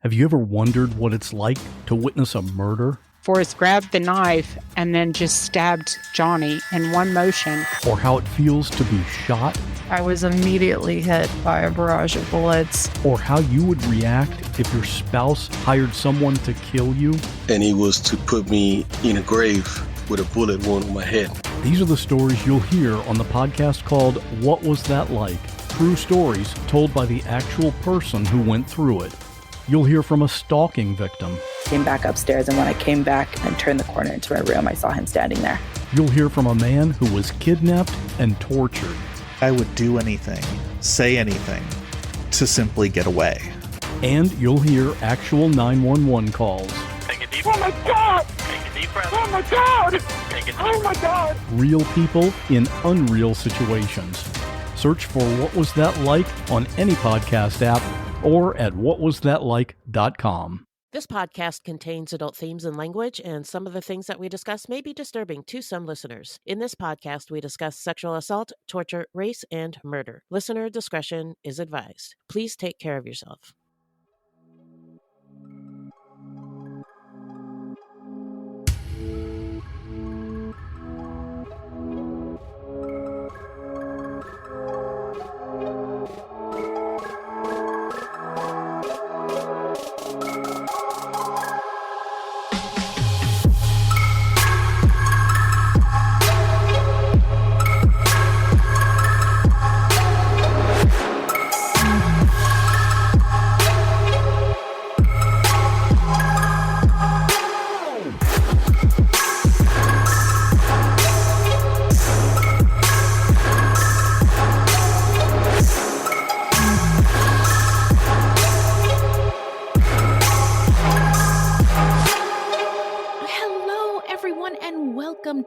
Have you ever wondered what it's like to witness a murder? Forrest grabbed the knife and then just stabbed Johnny in one motion. Or how it feels to be shot? I was immediately hit by a barrage of bullets. Or how you would react if your spouse hired someone to kill you? And he was to put me in a grave with a bullet wound on my head. These are the stories you'll hear on the podcast called What Was That Like? True stories told by the actual person who went through it. You'll hear from a stalking victim. Came back upstairs, and when I came back and turned the corner into my room, I saw him standing there. You'll hear from a man who was kidnapped and tortured. I would do anything, say anything, to simply get away. And you'll hear actual 911 calls. Take a deep breath. Oh my God! Take a deep breath. Oh my God! Take a deep Oh my God! Real people in unreal situations. Search for What Was That Like on any podcast app or at whatwasthatlike.com. This podcast contains adult themes and language, and some of the things that we discuss may be disturbing to some listeners. In this podcast, we discuss sexual assault, torture, race, and murder. Listener discretion is advised. Please take care of yourself.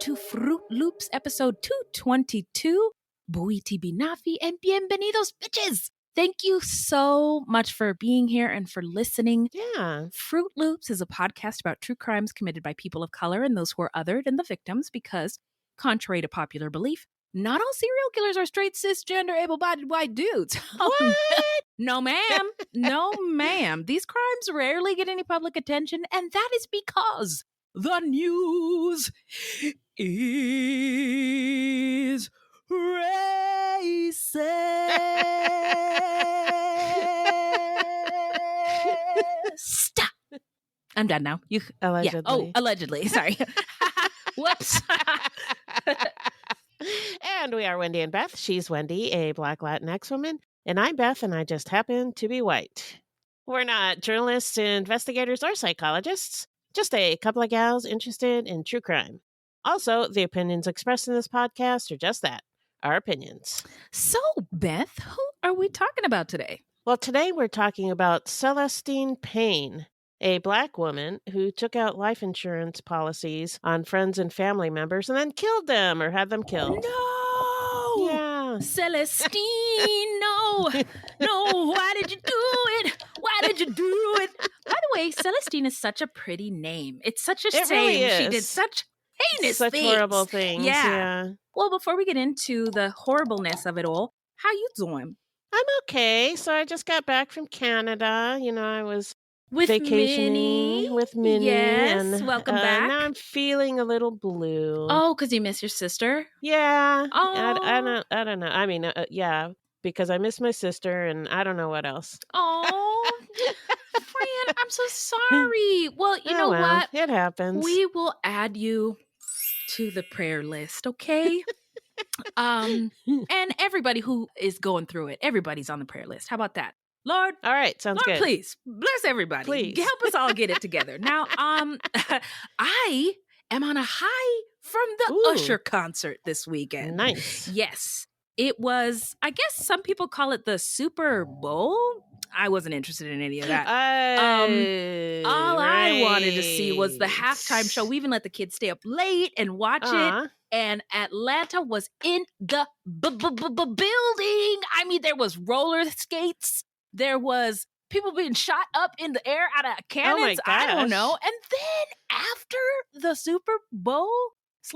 To Fruitloops episode 222. Buiti binafi and bienvenidos, bitches. Thank you so much for being here and for listening. Yeah. Fruitloops is a podcast about true crimes committed by people of color and those who are othered and the victims because, contrary to popular belief, not all serial killers are straight, cisgender, able-bodied white dudes. What? No, ma'am. No, ma'am. These crimes rarely get any public attention, and that is because the news is racist. I'm done now. You allegedly. Yeah. Oh, allegedly. Sorry. Whoops. And we are Wendy and Beth. She's Wendy, a Black Latinx woman, and I'm Beth, and I just happen to be white. We're not journalists, investigators, or psychologists. Just a couple of gals interested in true crime. Also, the opinions expressed in this podcast are just that, our opinions. So, Beth, who are we talking about today? Well, today we're talking about Celestine Payne, a Black woman who took out life insurance policies on friends and family members and then killed them or had them killed. No! Yeah. Celestine, no! No, why did you do it? Why did you do it? By the way, Celestine is such a pretty name. It's such a shame. Really is. She did such heinous Such things. horrible things. Yeah. Well, before we get into the horribleness of it all, how you doing? I'm okay. So I just got back from Canada. You know, I was with vacationing Minnie. with Minnie. Yes, and, welcome back. Now I'm feeling a little blue. Oh, because you miss your sister? Yeah. Oh. I don't know. I mean, yeah, because I miss my sister and I don't know what else. Oh, friend, I'm so sorry. Well, you know what? It happens. We will add you to the prayer list, okay? And everybody who is going through it, everybody's on the prayer list. How about that? Lord. All right, sounds Lord, good. Please bless everybody. Please help us all get it together. Now, I am on a high from the Usher concert this weekend. Nice. Yes. It was, I guess some people call it the Super Bowl. I wasn't interested in any of that. All I wanted to see was the halftime show. We even let the kids stay up late and watch it. And Atlanta was in the building. I mean, there was roller skates. There was people being shot up in the air out of cannons. Oh my gosh. I don't know. And then after the Super Bowl /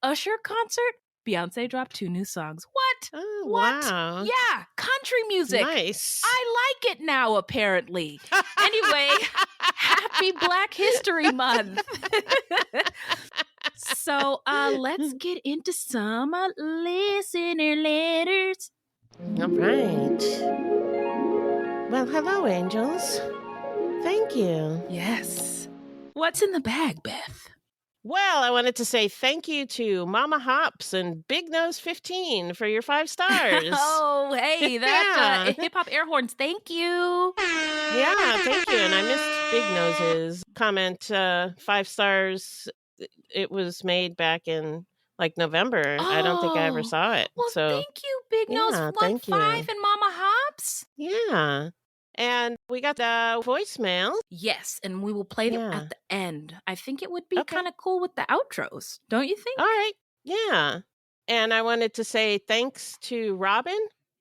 Usher concert, Beyonce dropped 2 new songs. What? Oh, What? wow. Yeah, country music. Nice. I like it now, apparently. Anyway, happy Black History Month. So let's get into some listener letters. All right. Well, hello, angels. Thank you. Yes. What's in the bag, Beth? Well, I wanted to say thank you to Mama Hops and Big Nose 15 for your 5 stars. Oh, hey, that Yeah. hip hop air horns. Thank you. Yeah, thank you. And I missed Big Nose's comment, 5 stars. It was made back in like November. I don't think I ever Oh, saw it. Well, So, thank you, Big Nose yeah, 1 thank you. 5 and Mama Hops. Yeah. And we got the voicemail. Yes, and we will play them Yeah. at the end. I think it would be Okay. kind of cool with the outros, don't you think? All right. Yeah. And I wanted to say thanks to Robin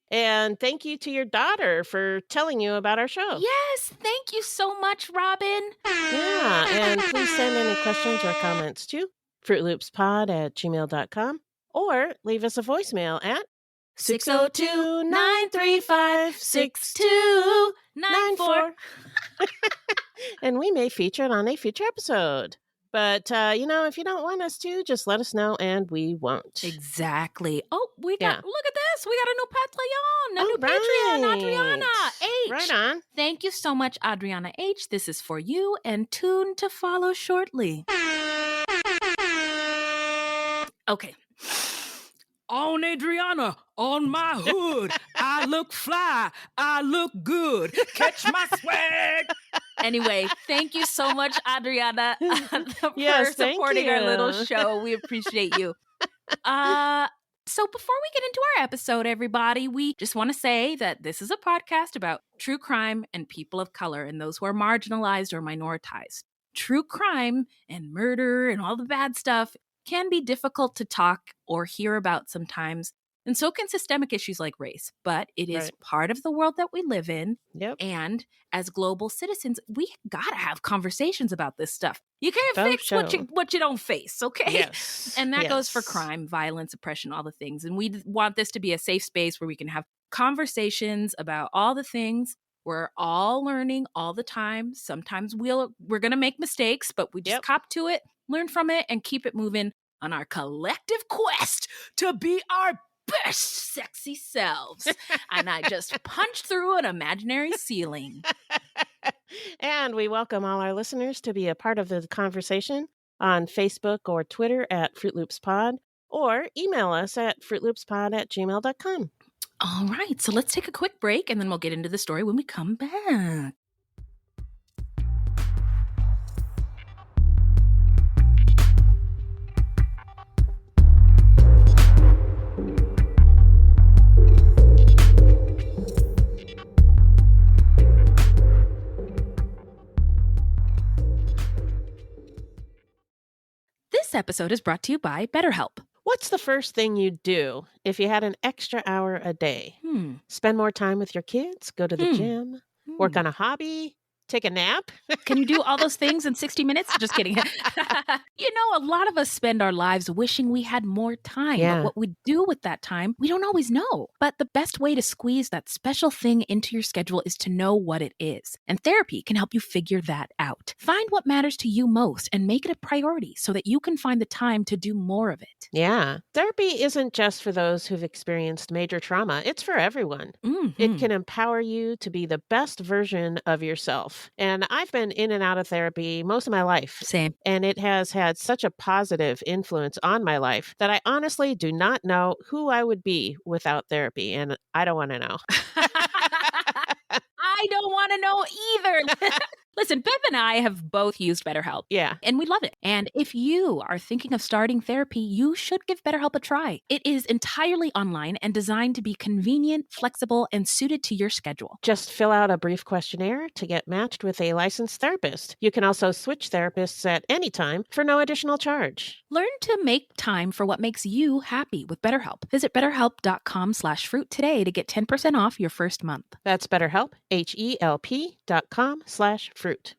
and thank you to your daughter for telling you about our show. Yes, thank you so much, Robin. Yeah. And please send any questions or comments to fruitloopspod@gmail.com or leave us a voicemail at 602-935-6294. and we may feature it on a future episode. But, if you don't want us to, just let us know and we won't. Exactly. Oh, we got, Yeah. look at this. We got a new Patreon, a Oh, new Patreon, right. Adriana H. Right on. Thank you so much, Adriana H. This is for you and tune to follow shortly. Okay. On Adriana, on my hood, I look fly, I look good. Catch my swag. Anyway, thank you so much, Adriana, for Yes, thank supporting our little you. show. We appreciate you. So before we get into our episode, everybody, we just want to say that this is a podcast about true crime and people of color and those who are marginalized or minoritized. True crime and murder and all the bad stuff can be difficult to talk or hear about sometimes, and so can systemic issues like race. But it is Right. part of the world that we live in, Yep. and as global citizens, we gotta have conversations about this stuff. You can't For fix what sure. you don't face, okay? Yes. And that goes for Yes. crime, violence, oppression, all the things. And we want this to be a safe space where we can have conversations about all the things. We're all learning all the time. Sometimes we're going to make mistakes, but we just Yep. cop to it, learn from it, and keep it moving on our collective quest to be our best sexy selves. And I just punched through an imaginary ceiling. And we welcome all our listeners to be a part of the conversation on Facebook or Twitter at FruitLoopsPod or email us at fruitloopspod@gmail.com. All right, so let's take a quick break and then we'll get into the story when we come back. This episode is brought to you by BetterHelp. What's the first thing you'd do if you had an extra hour a day? Spend more time with your kids, go to the gym, work on a hobby, take a nap? Can you do all those things in 60 minutes? Just kidding. A lot of us spend our lives wishing we had more time. Yeah. But what we do with that time, we don't always know. But the best way to squeeze that special thing into your schedule is to know what it is. And therapy can help you figure that out. Find what matters to you most and make it a priority so that you can find the time to do more of it. Yeah. Therapy isn't just for those who've experienced major trauma. It's for everyone. Mhm. It can empower you to be the best version of yourself. And I've been in and out of therapy most of my life. Same. And it has had such a positive influence on my life that I honestly do not know who I would be without therapy. And I don't want to know. I don't want to know either. Listen, Beth and I have both used BetterHelp. Yeah. And we love it. And if you are thinking of starting therapy, you should give BetterHelp a try. It is entirely online and designed to be convenient, flexible, and suited to your schedule. Just fill out a brief questionnaire to get matched with a licensed therapist. You can also switch therapists at any time for no additional charge. Learn to make time for what makes you happy with BetterHelp. Visit betterhelp.com/fruit today to get 10% off your first month. That's BetterHelp, HELP.com/fruit.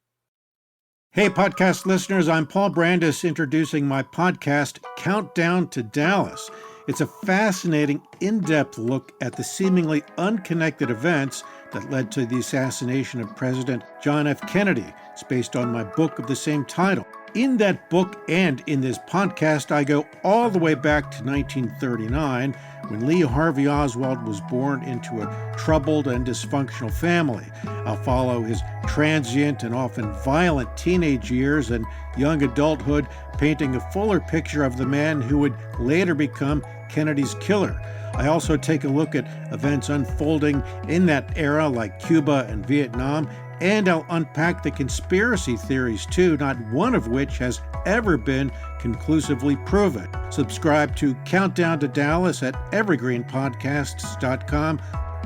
Hey, podcast listeners, I'm Paul Brandis introducing my podcast, Countdown to Dallas. It's a fascinating, in-depth look at the seemingly unconnected events that led to the assassination of President John F. Kennedy. It's based on my book of the same title. In that book and in this podcast, I go all the way back to 1939, when Lee Harvey Oswald was born into a troubled and dysfunctional family. I'll follow his transient and often violent teenage years and young adulthood, painting a fuller picture of the man who would later become Kennedy's killer. I also take a look at events unfolding in that era, like Cuba and Vietnam, and I'll unpack the conspiracy theories too, not one of which has ever been conclusively proven. Subscribe to Countdown to Dallas at evergreenpodcasts.com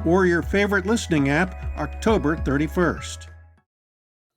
or your favorite listening app, October 31st.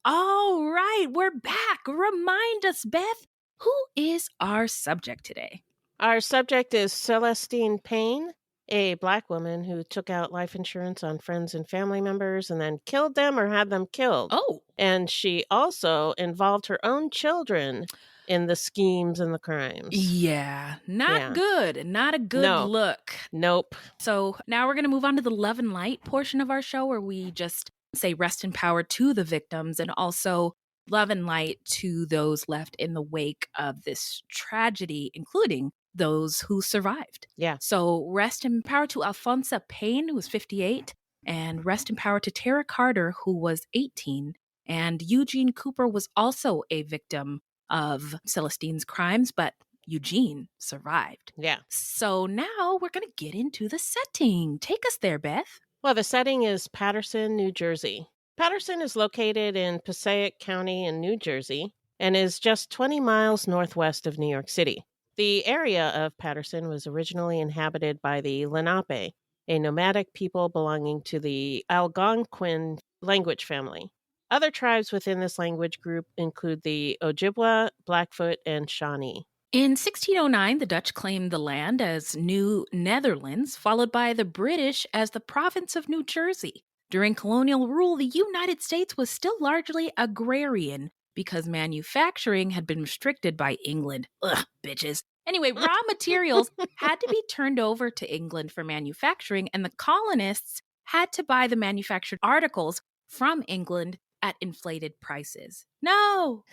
All right, we're back. Remind us, Beth, who is our subject today? Our subject is Celestine Payne, a Black woman who took out life insurance on friends and family members and then killed them or had them killed. Oh. And she also involved her own children in the schemes and the crimes. Yeah, not good. Not a good look. Nope. So now we're going to move on to the love and light portion of our show, where we just say rest in power to the victims and also love and light to those left in the wake of this tragedy, including those who survived. Yeah. So rest in power to Alphonsa Payne, who was 58, and rest in power to Tara Carter, who was 18. And Eugene Cooper was also a victim of Celestine's crimes, but Eugene survived. Yeah. So now we're going to get into the setting. Take us there, Beth. Well, the setting is Paterson, New Jersey. Paterson is located in Passaic County in New Jersey and is just 20 miles northwest of New York City. The area of Paterson was originally inhabited by the Lenape, a nomadic people belonging to the Algonquin language family. Other tribes within this language group include the Ojibwa, Blackfoot, and Shawnee. In 1609, the Dutch claimed the land as New Netherlands, followed by the British as the province of New Jersey. During colonial rule, the United States was still largely agrarian because manufacturing had been restricted by England. Ugh, bitches. Anyway, raw materials had to be turned over to England for manufacturing, and the colonists had to buy the manufactured articles from England at inflated prices. No!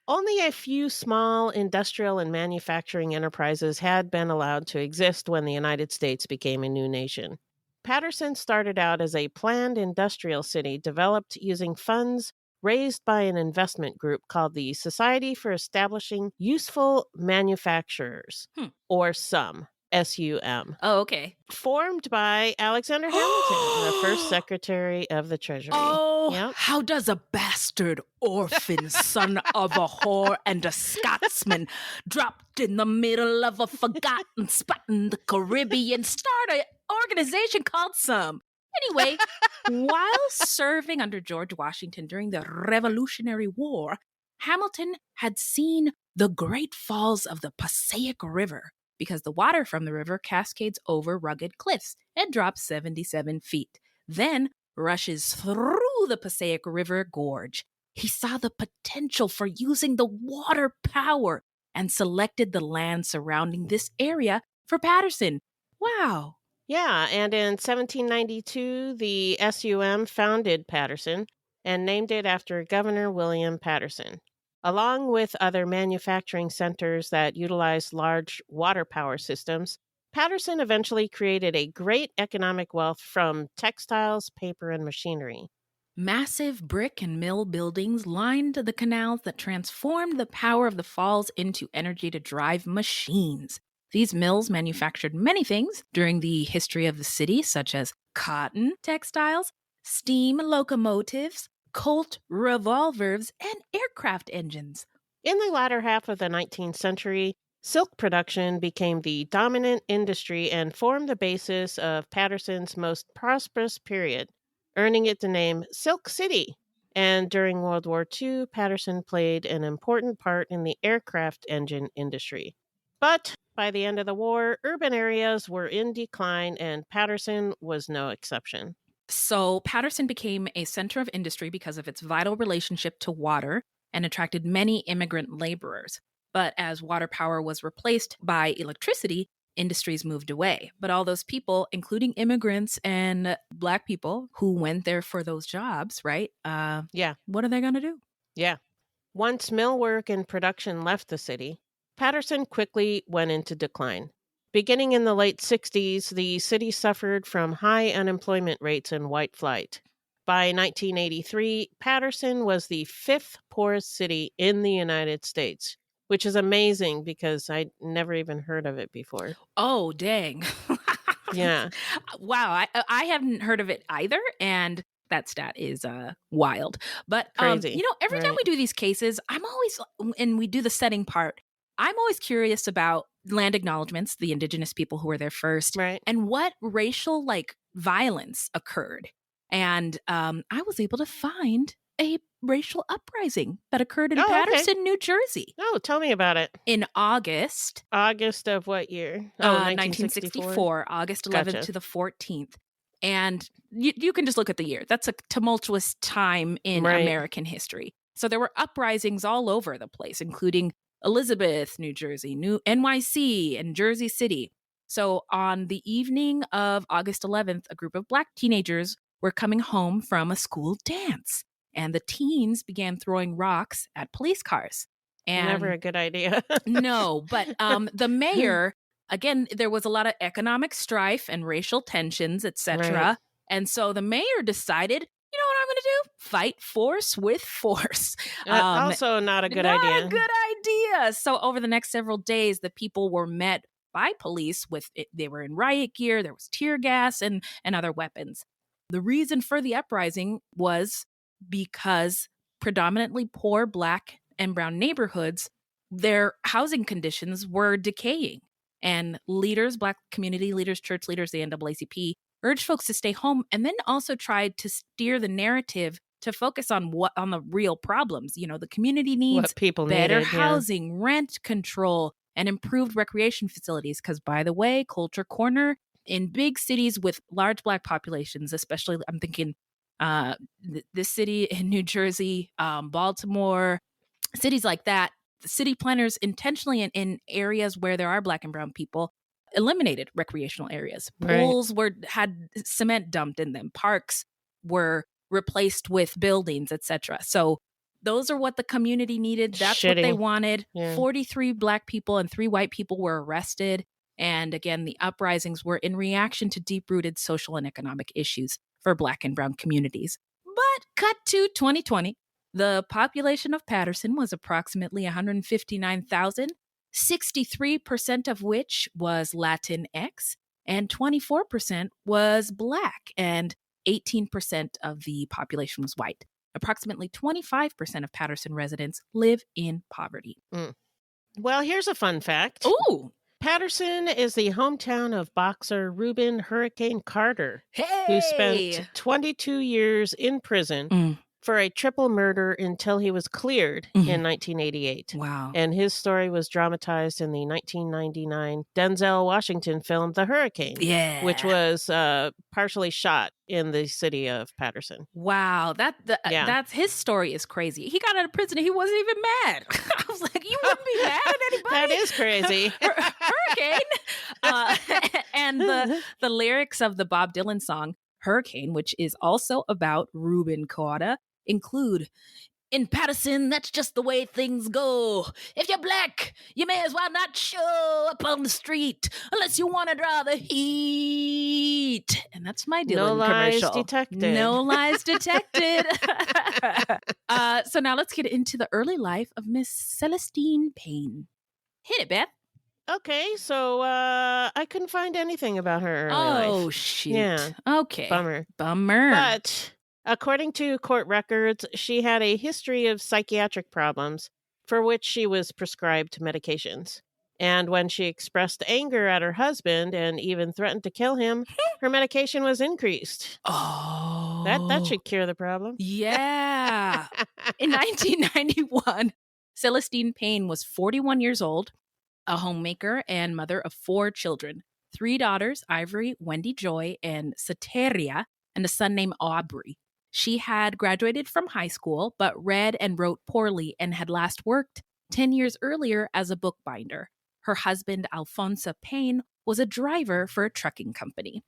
Only a few small industrial and manufacturing enterprises had been allowed to exist when the United States became a new nation. Paterson started out as a planned industrial city developed using funds raised by an investment group called the Society for Establishing Useful Manufacturers, or SUM, S-U-M. Oh, okay. Formed by Alexander Hamilton, the first Secretary of the Treasury. Oh, Yep. How does a bastard orphan son of a whore and a Scotsman dropped in the middle of a forgotten spot in the Caribbean start an organization called SUM? Anyway, while serving under George Washington during the Revolutionary War, Hamilton had seen the Great Falls of the Passaic River because the water from the river cascades over rugged cliffs and drops 77 feet, then rushes through the Passaic River Gorge. He saw the potential for using the water power and selected the land surrounding this area for Paterson. Wow. Yeah, and in 1792, the SUM founded Paterson and named it after Governor William Paterson. Along with other manufacturing centers that utilized large water power systems, Paterson eventually created a great economic wealth from textiles, paper, and machinery. Massive brick and mill buildings lined the canals that transformed the power of the falls into energy to drive machines. These mills manufactured many things during the history of the city, such as cotton textiles, steam locomotives, Colt revolvers, and aircraft engines. In the latter half of the 19th century, silk production became the dominant industry and formed the basis of Paterson's most prosperous period, earning it the name Silk City. And during World War II, Paterson played an important part in the aircraft engine industry. But by the end of the war, urban areas were in decline, and Paterson was no exception. So Paterson became a center of industry because of its vital relationship to water and attracted many immigrant laborers. But as water power was replaced by electricity, industries moved away. But all those people, including immigrants and Black people who went there for those jobs, right? Yeah. What are they going to do? Yeah. Once mill work and production left the city, Patterson quickly went into decline. Beginning in the late 60s, the city suffered from high unemployment rates and white flight. By 1983, Patterson was the 5th poorest city in the United States, which is amazing because I'd never even heard of it before. Oh, dang. Yeah. Wow. I haven't heard of it either. And that stat is wild. But, Crazy. Every time Right. we do these cases, and we do the setting part, I'm always curious about land acknowledgements, the indigenous people who were there first, Right. and what racial violence occurred. And I was able to find a racial uprising that occurred in Oh, okay. Patterson, New Jersey. Oh, tell me about it. In August. August of what year? Oh, 1964, August 11th Gotcha. to the 14th. And you can just look at the year. That's a tumultuous time in Right. American history. So there were uprisings all over the place, including Elizabeth, New Jersey, New NYC, and Jersey City. So on the evening of August 11th, a group of Black teenagers were coming home from a school dance. And the teens began throwing rocks at police cars. And Never a good idea. no, but the mayor, again, there was a lot of economic strife and racial tensions, etc. Right. And so the mayor decided, you know what I'm going to do? Fight force with force. Also not a good not idea. a good idea. So over the next several days, the people were met by police they were in riot gear, there was tear gas and other weapons. The reason for the uprising was because predominantly poor Black and brown neighborhoods, their housing conditions were decaying. And leaders, Black community leaders, church leaders, the NAACP, urged folks to stay home and then also tried to steer the narrative to focus on the real problems. The community needs What people better needed, yeah. housing, rent control, and improved recreation facilities. Because, by the way, Culture Corner in big cities with large Black populations, especially I'm thinking this city in New Jersey, Baltimore, cities like that, the city planners intentionally in areas where there are Black and brown people eliminated recreational areas. Right. Pools had cement dumped in them. Parks were replaced with buildings, etc. So those are what the community needed. That's what they Shitty. wanted. Yeah. 43 Black people and 3 white people were arrested. And again, the uprisings were in reaction to deep-rooted social and economic issues for Black and brown communities. But cut to 2020, the population of Patterson was approximately 159,000, 63% of which was Latinx, and 24% was Black, and 18% of the population was white. Approximately 25% of Patterson residents live in poverty. Well, here's a fun fact. Ooh! Patterson is the hometown of boxer Reuben Hurricane Carter, Hey! who spent 22 years in prison for a triple murder until he was cleared in 1988. Wow. And his story was dramatized in the 1999 Denzel Washington film The Hurricane, Yeah. which was partially shot in the city of Patterson. Wow. Yeah. That's his story is crazy. He got out of prison and he wasn't even mad. I was like, you wouldn't be mad at anybody? That is crazy. Hurricane. And the lyrics of the Bob Dylan song Hurricane, which is also about Reuben Carter, include, "In Patterson, that's just the way things go. If you're Black, you may as well not show up on the street unless you want to draw the heat." And that's my Dylan No lies commercial. detected. No lies detected. So now let's get into the early life of Miss Celestine Payne. Hit it, Beth. Okay, so I couldn't find anything about her early Oh, life. shoot. Yeah. Okay. Bummer. But according to court records, she had a history of psychiatric problems for which she was prescribed medications. And when she expressed anger at her husband and even threatened to kill him, her medication was increased. Oh. That should cure the problem. Yeah. In 1991, Celestine Payne was 41 years old, a homemaker and mother of 4 children, 3 daughters, Ivory, Wendy Joy, and Sateria, and a son named Aubrey. She had graduated from high school, but read and wrote poorly and had last worked 10 years earlier as a bookbinder. Her husband, Alphonse Payne, was a driver for a trucking company.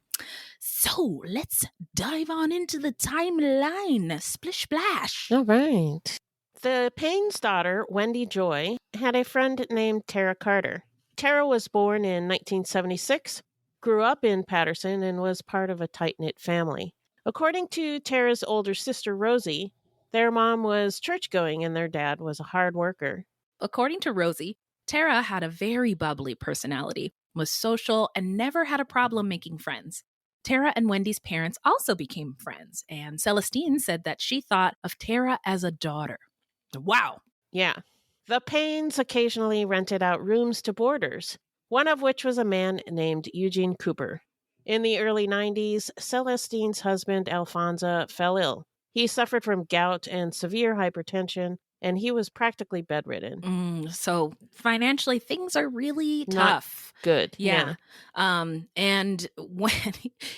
So let's dive on into the timeline. Splish splash. All right. The Payne's daughter, Wendy Joy, had a friend named Tara Carter. Tara was born in 1976, grew up in Patterson, and was part of a tight-knit family. According to Tara's older sister, Rosie, their mom was church-going and their dad was a hard worker. According to Rosie, Tara had a very bubbly personality, was social, and never had a problem making friends. Tara and Wendy's parents also became friends, and Celestine said that she thought of Tara as a daughter. Wow. Yeah. The Paynes occasionally rented out rooms to boarders, one of which was a man named Eugene Cooper. In the early 90s, Celestine's husband, Alphonse, fell ill. He suffered from gout and severe hypertension, and he was practically bedridden. So financially, things are really Not tough. Good. Yeah. And when,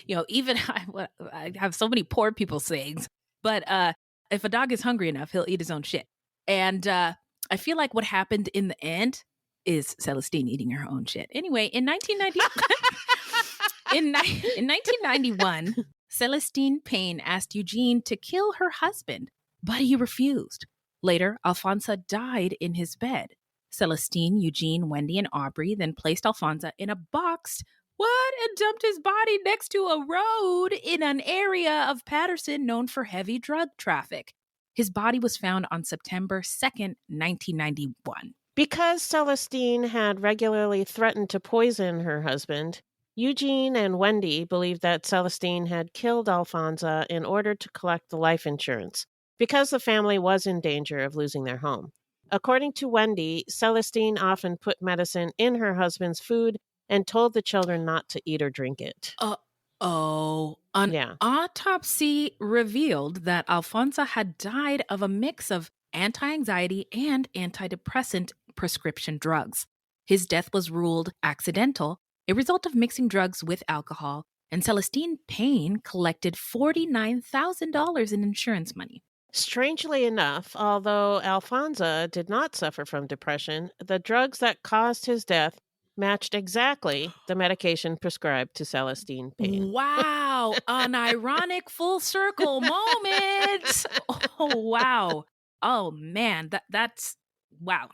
even I have so many poor people sayings, but if a dog is hungry enough, he'll eat his own shit. And I feel like what happened in the end is Celestine eating her own shit. Anyway, in 1991, Celestine Payne asked Eugene to kill her husband, but he refused. Later, Alphonse died in his bed. Celestine, Eugene, Wendy, and Aubrey then placed Alphonse in a box and dumped his body next to a road in an area of Patterson known for heavy drug traffic. His body was found on September 2nd, 1991. Because Celestine had regularly threatened to poison her husband, Eugene and Wendy believed that Celestine had killed Alphonse in order to collect the life insurance, because the family was in danger of losing their home. According to Wendy, Celestine often put medicine in her husband's food and told the children not to eat or drink it. An autopsy revealed that Alphonse had died of a mix of anti-anxiety and antidepressant prescription drugs. His death was ruled accidental, a result of mixing drugs with alcohol, and Celestine Payne collected $49,000 in insurance money. Strangely enough, although Alphonse did not suffer from depression, the drugs that caused his death matched exactly the medication prescribed to Celestine Payne. Wow, an ironic full circle moment. Oh, wow. Oh, man, that's wow.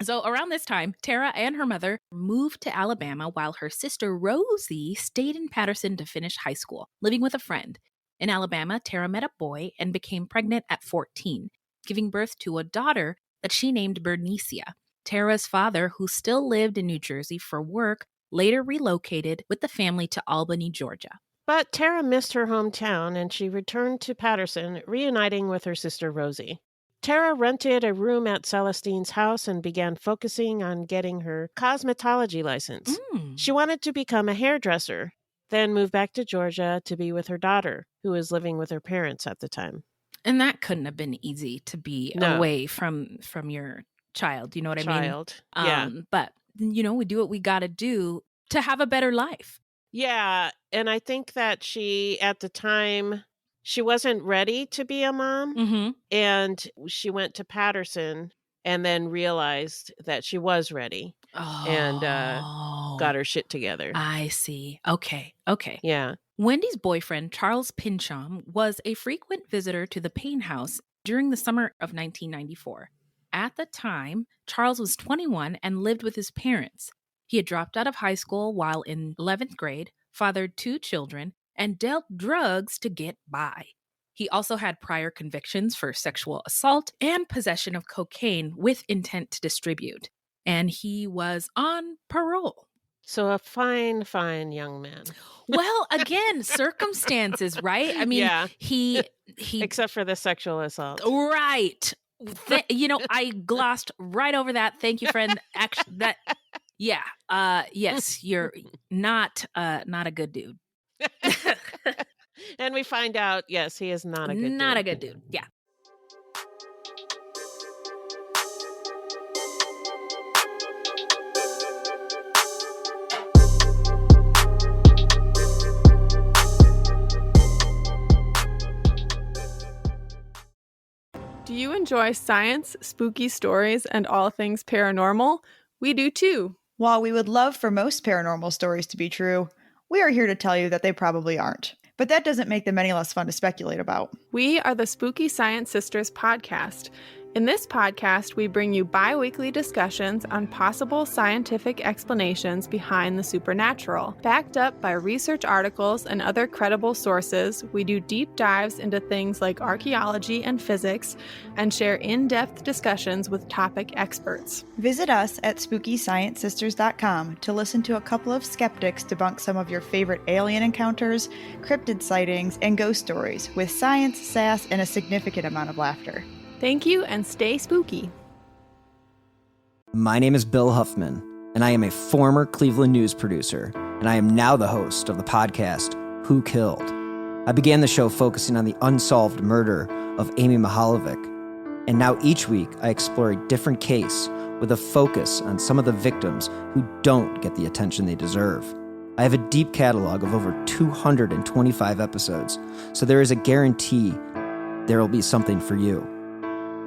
So around this time, Tara and her mother moved to Alabama while her sister Rosie stayed in Patterson to finish high school, living with a friend. In Alabama, Tara met a boy and became pregnant at 14, giving birth to a daughter that she named Bernicia. Tara's father, who still lived in New Jersey for work, later relocated with the family to Albany, Georgia. But Tara missed her hometown and she returned to Patterson, reuniting with her sister Rosie. Tara rented a room at Celestine's house and began focusing on getting her cosmetology license. She wanted to become a hairdresser, then moved back to Georgia to be with her daughter, who was living with her parents at the time. And that couldn't have been easy to be away from your child. You know what I mean? Yeah. But, we do what we got to do to have a better life. Yeah. And I think that she, at the time, she wasn't ready to be a mom. And she went to Patterson and then realized that she was ready and got her shit together. I see. Okay. Yeah. Wendy's boyfriend, Charles Pincham, was a frequent visitor to the Payne house during the summer of 1994. At the time, Charles was 21 and lived with his parents. He had dropped out of high school while in 11th grade, fathered 2 children, and dealt drugs to get by. He also had prior convictions for sexual assault and possession of cocaine with intent to distribute. And he was on parole. So a fine, fine young man. Well, again, circumstances, right? I mean, he except for the sexual assault. Right. I glossed right over that. Thank you, friend. Actually, yes, you're not a good dude. And we find out, yes, he is not a good dude. Not a good dude. Yeah. Do you enjoy science, spooky stories, and all things paranormal? We do too. While we would love for most paranormal stories to be true, we are here to tell you that they probably aren't. But that doesn't make them any less fun to speculate about. We are the Spooky Science Sisters podcast. In this podcast, we bring you bi-weekly discussions on possible scientific explanations behind the supernatural. Backed up by research articles and other credible sources, we do deep dives into things like archaeology and physics and share in-depth discussions with topic experts. Visit us at SpookyScienceSisters.com to listen to a couple of skeptics debunk some of your favorite alien encounters, cryptid sightings, and ghost stories with science, sass, and a significant amount of laughter. Thank you, and stay spooky. My name is Bill Huffman, and I am a former Cleveland news producer, and I am now the host of the podcast, Who Killed? I began the show focusing on the unsolved murder of Amy Mihaljevic, and now each week I explore a different case with a focus on some of the victims who don't get the attention they deserve. I have a deep catalog of over 225 episodes, so there is a guarantee there will be something for you.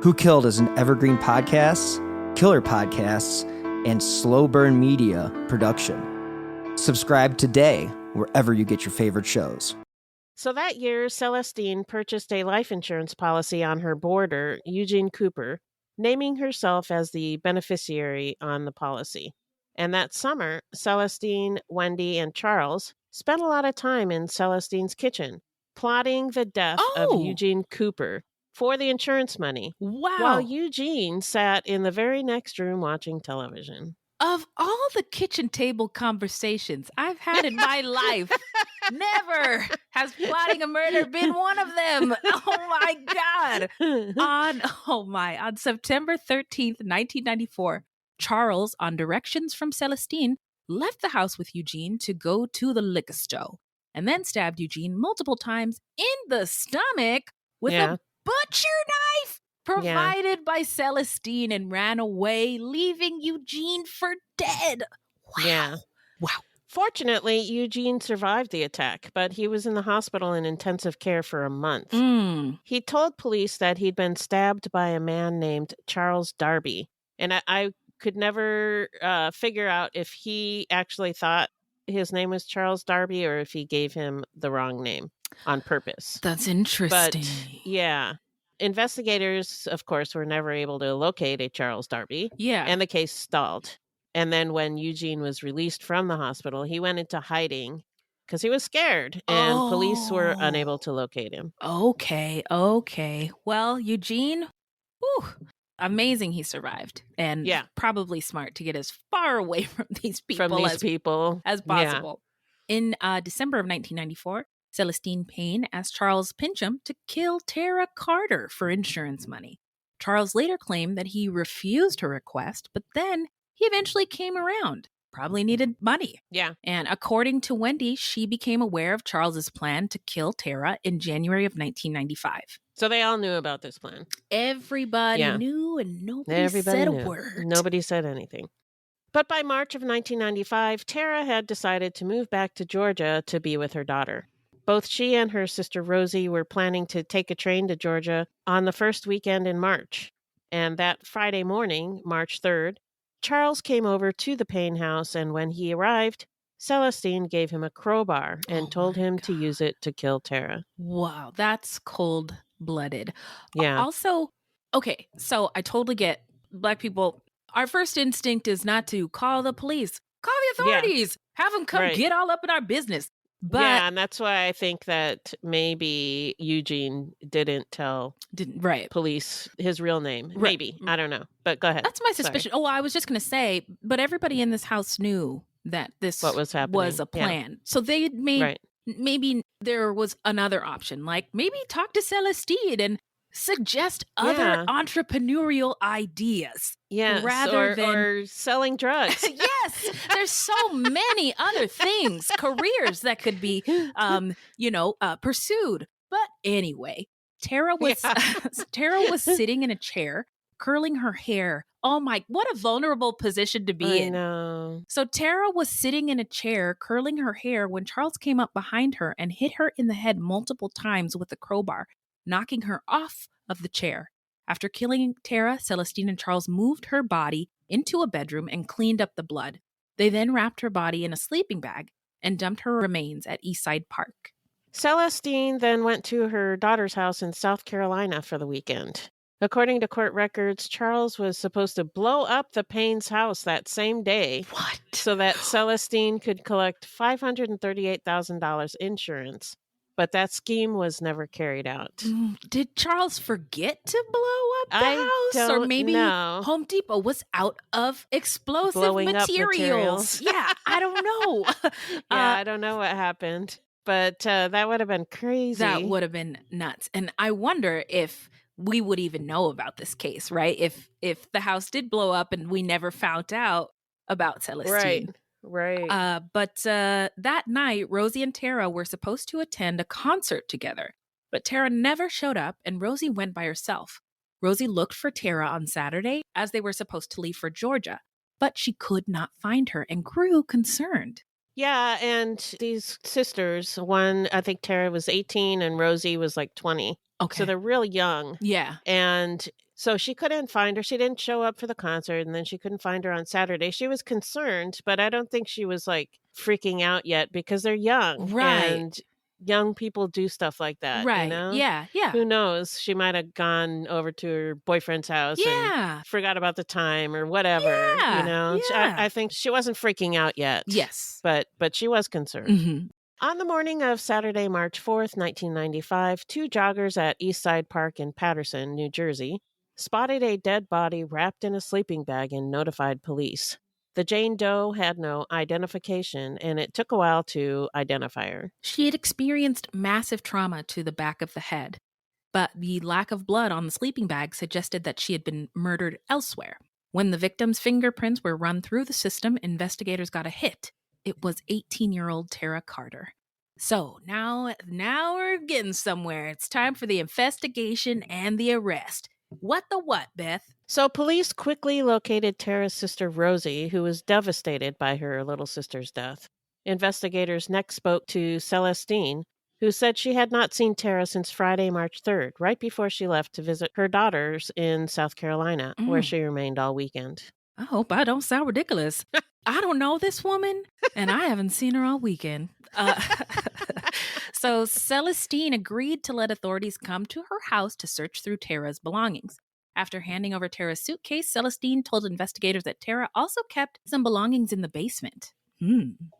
Who Killed is an evergreen podcasts, killer podcasts, and slow burn media production. Subscribe today wherever you get your favorite shows. So that year, Celestine purchased a life insurance policy on her boarder, Eugene Cooper, naming herself as the beneficiary on the policy. And that summer, Celestine, Wendy, and Charles spent a lot of time in Celestine's kitchen, plotting the death of Eugene Cooper for the insurance money. Wow. While Eugene sat in the very next room watching television. Of all the kitchen table conversations I've had in my life, never has plotting a murder been one of them. Oh my God. On September 13th, 1994, Charles, on directions from Celestine, left the house with Eugene to go to the liquor store and then stabbed Eugene multiple times in the stomach with a butcher knife provided by Celestine and ran away, leaving Eugene for dead. Wow. Yeah. Wow. Fortunately, Eugene survived the attack, but he was in the hospital in intensive care for a month. He told police that he'd been stabbed by a man named Charles Darby. And I could never figure out if he actually thought his name was Charles Darby or if he gave him the wrong name on purpose. That's interesting. But yeah, investigators, of course, were never able to locate a Charles Darby. Yeah. And the case stalled. And then when Eugene was released from the hospital, he went into hiding because he was scared and police were unable to locate him. Okay. Well, Eugene, amazing he survived. And probably smart to get as far away from these people as possible. Yeah. In December of 1994, Celestine Payne asked Charles Pincham to kill Tara Carter for insurance money. Charles later claimed that he refused her request, but then he eventually came around. Probably needed money. Yeah. And according to Wendy, she became aware of Charles's plan to kill Tara in January of 1995. So they all knew about this plan. Everybody knew and nobody said a word. Nobody said anything. But by March of 1995, Tara had decided to move back to Georgia to be with her daughter. Both she and her sister Rosie were planning to take a train to Georgia on the first weekend in March. And that Friday morning, March 3rd, Charles came over to the Payne house, and when he arrived, Celestine gave him a crowbar and told him to use it to kill Tara. Wow, that's cold-blooded. Yeah. Also, okay, so I totally get Black people. Our first instinct is not to call the police. Call the authorities. Have them come get all up in our business. But and that's why I think that maybe Eugene didn't tell police his real name. Right. Maybe. I don't know. But go ahead. That's my suspicion. Sorry. I was just going to say, but everybody in this house knew that this was a plan. Yeah. So they made, maybe there was another option, like maybe talk to Celestine and suggest other entrepreneurial ideas. Yes, rather than or selling drugs. Yes, there's so many other things, careers that could be, pursued. But anyway, Tara was sitting in a chair, curling her hair. Oh my! What a vulnerable position to be in. I know. So Tara was sitting in a chair, curling her hair, when Charles came up behind her and hit her in the head multiple times with a crowbar, knocking her off of the chair. After killing Tara, Celestine and Charles moved her body into a bedroom and cleaned up the blood. They then wrapped her body in a sleeping bag and dumped her remains at Eastside Park. Celestine then went to her daughter's house in South Carolina for the weekend. According to court records, Charles was supposed to blow up the Payne's house that same day. What? So that Celestine could collect $538,000 insurance. But that scheme was never carried out. Did Charles forget to blow up the house? Don't Or maybe know. Home Depot was out of explosive Blowing up materials. materials. Yeah, I don't know. I don't know what happened. But that would have been crazy. That would have been nuts. And I wonder if we would even know about this case, right? If the house did blow up and we never found out about Celestine. Right. But that night, Rosie and Tara were supposed to attend a concert together. But Tara never showed up and Rosie went by herself. Rosie looked for Tara on Saturday as they were supposed to leave for Georgia, but she could not find her and grew concerned. Yeah, and these sisters, one, I think Tara was 18 and Rosie was like 20. Okay. So they're real young. Yeah. And so she couldn't find her. She didn't show up for the concert, and then she couldn't find her on Saturday. She was concerned, but I don't think she was like freaking out yet because they're young. Right. And young people do stuff like that. Right. You know? Yeah. Who knows? She might have gone over to her boyfriend's house and forgot about the time or whatever. Yeah. You know, Yeah. I think she wasn't freaking out yet. Yes. But she was concerned. Mm-hmm. On the morning of Saturday, March 4th, 1995, two joggers at Eastside Park in Paterson, New Jersey, spotted a dead body wrapped in a sleeping bag and notified police. The Jane Doe had no identification, and it took a while to identify her. She had experienced massive trauma to the back of the head, but the lack of blood on the sleeping bag suggested that she had been murdered elsewhere. When the victim's fingerprints were run through the system, investigators got a hit. It was 18-year-old Tara Carter. So now we're getting somewhere. It's time for the investigation and the arrest. What, Beth? So police quickly located Tara's sister Rosie, who was devastated by her little sister's death. Investigators next spoke to Celestine, who said she had not seen Tara since Friday, March 3rd, right before she left to visit her daughters in South Carolina, where she remained all weekend. I hope I don't sound ridiculous. I don't know this woman, and I haven't seen her all weekend. So Celestine agreed to let authorities come to her house to search through Tara's belongings. After handing over Tara's suitcase, Celestine told investigators that Tara also kept some belongings in the basement.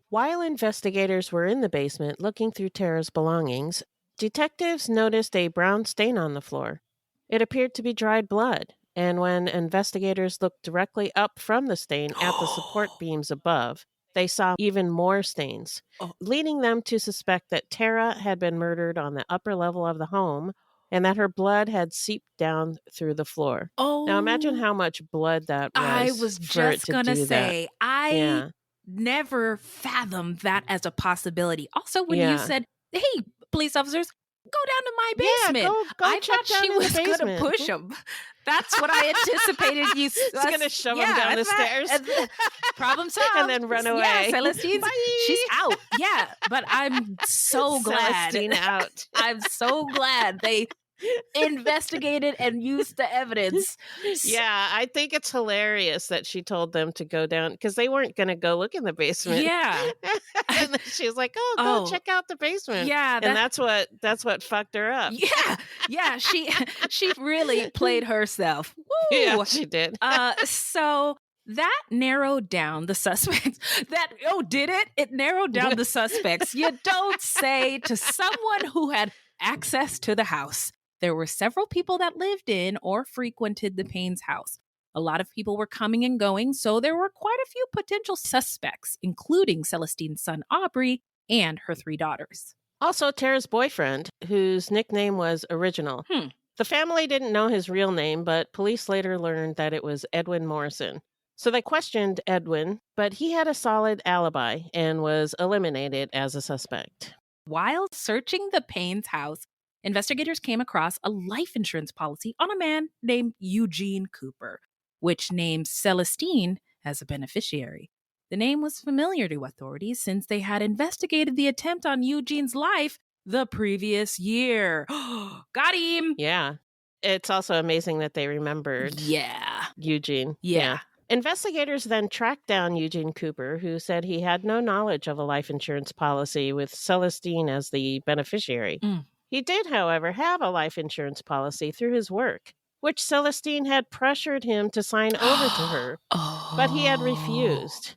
While investigators were in the basement looking through Tara's belongings, detectives noticed a brown stain on the floor. It appeared to be dried blood, and when investigators looked directly up from the stain at the support beams above, they saw even more stains, leading them to suspect that Tara had been murdered on the upper level of the home and that her blood had seeped down through the floor. Now imagine how much blood that was. I was just going to say, Yeah. never fathomed that as a possibility. Also, when you said, hey, police officers, go down to my basement. Go I check thought down she in the was going to basement. push him. That's what I anticipated you. She's going to shove him down the stairs. Problem solved. And then run away. Yeah, Celestine, she's out. Yeah, but I'm so glad. Celestine out. I'm so glad they investigated and used the evidence. Yeah, I think it's hilarious that she told them to go down because they weren't going to go look in the basement. Yeah. And then she was like, go check out the basement. Yeah. And that's what fucked her up. Yeah. She really played herself. Woo! Yeah, she did. So that narrowed down the suspects. Did it? It narrowed down the suspects. You don't say to someone who had access to the house. There were several people that lived in or frequented the Payne's house. A lot of people were coming and going, so there were quite a few potential suspects, including Celestine's son Aubrey and her 3 daughters. Also, Tara's boyfriend, whose nickname was Original. The family didn't know his real name, but police later learned that it was Edwin Morrison. So they questioned Edwin, but he had a solid alibi and was eliminated as a suspect. While searching the Payne's house, investigators came across a life insurance policy on a man named Eugene Cooper, which named Celestine as a beneficiary. The name was familiar to authorities since they had investigated the attempt on Eugene's life the previous year. Got him! Yeah. It's also amazing that they remembered Eugene. Yeah. Investigators then tracked down Eugene Cooper, who said he had no knowledge of a life insurance policy with Celestine as the beneficiary. He did, however, have a life insurance policy through his work, which Celestine had pressured him to sign over to her, but he had refused.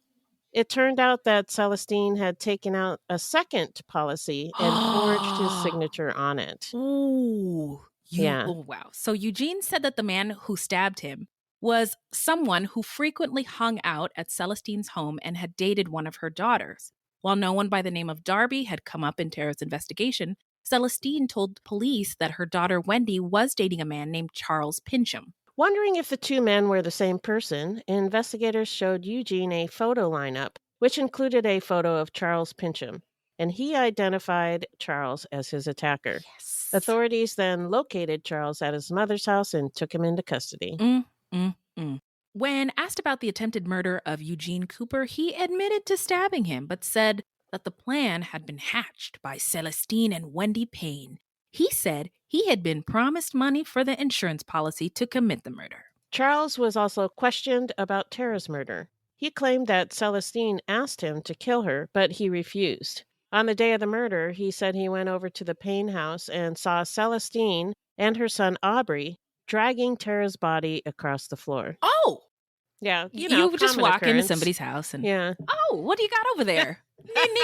It turned out that Celestine had taken out a second policy and forged his signature on it. Oh, wow. So Eugene said that the man who stabbed him was someone who frequently hung out at Celestine's home and had dated one of her daughters. While no one by the name of Darby had come up in Tara's investigation, Celestine told police that her daughter Wendy was dating a man named Charles Pincham. Wondering if the two men were the same person, investigators showed Eugene a photo lineup, which included a photo of Charles Pincham, and he identified Charles as his attacker. Yes. Authorities then located Charles at his mother's house and took him into custody. When asked about the attempted murder of Eugene Cooper, he admitted to stabbing him, but said that the plan had been hatched by Celestine and Wendy Payne. He said he had been promised money for the insurance policy to commit the murder. Charles was also questioned about Tara's murder. He claimed that Celestine asked him to kill her, but he refused. On the day of the murder, he said he went over to the Payne house and saw Celestine and her son Aubrey dragging Tara's body across the floor. Oh! Yeah, you just walk occurrence. into somebody's house and, yeah. Oh, what do you got over there? Need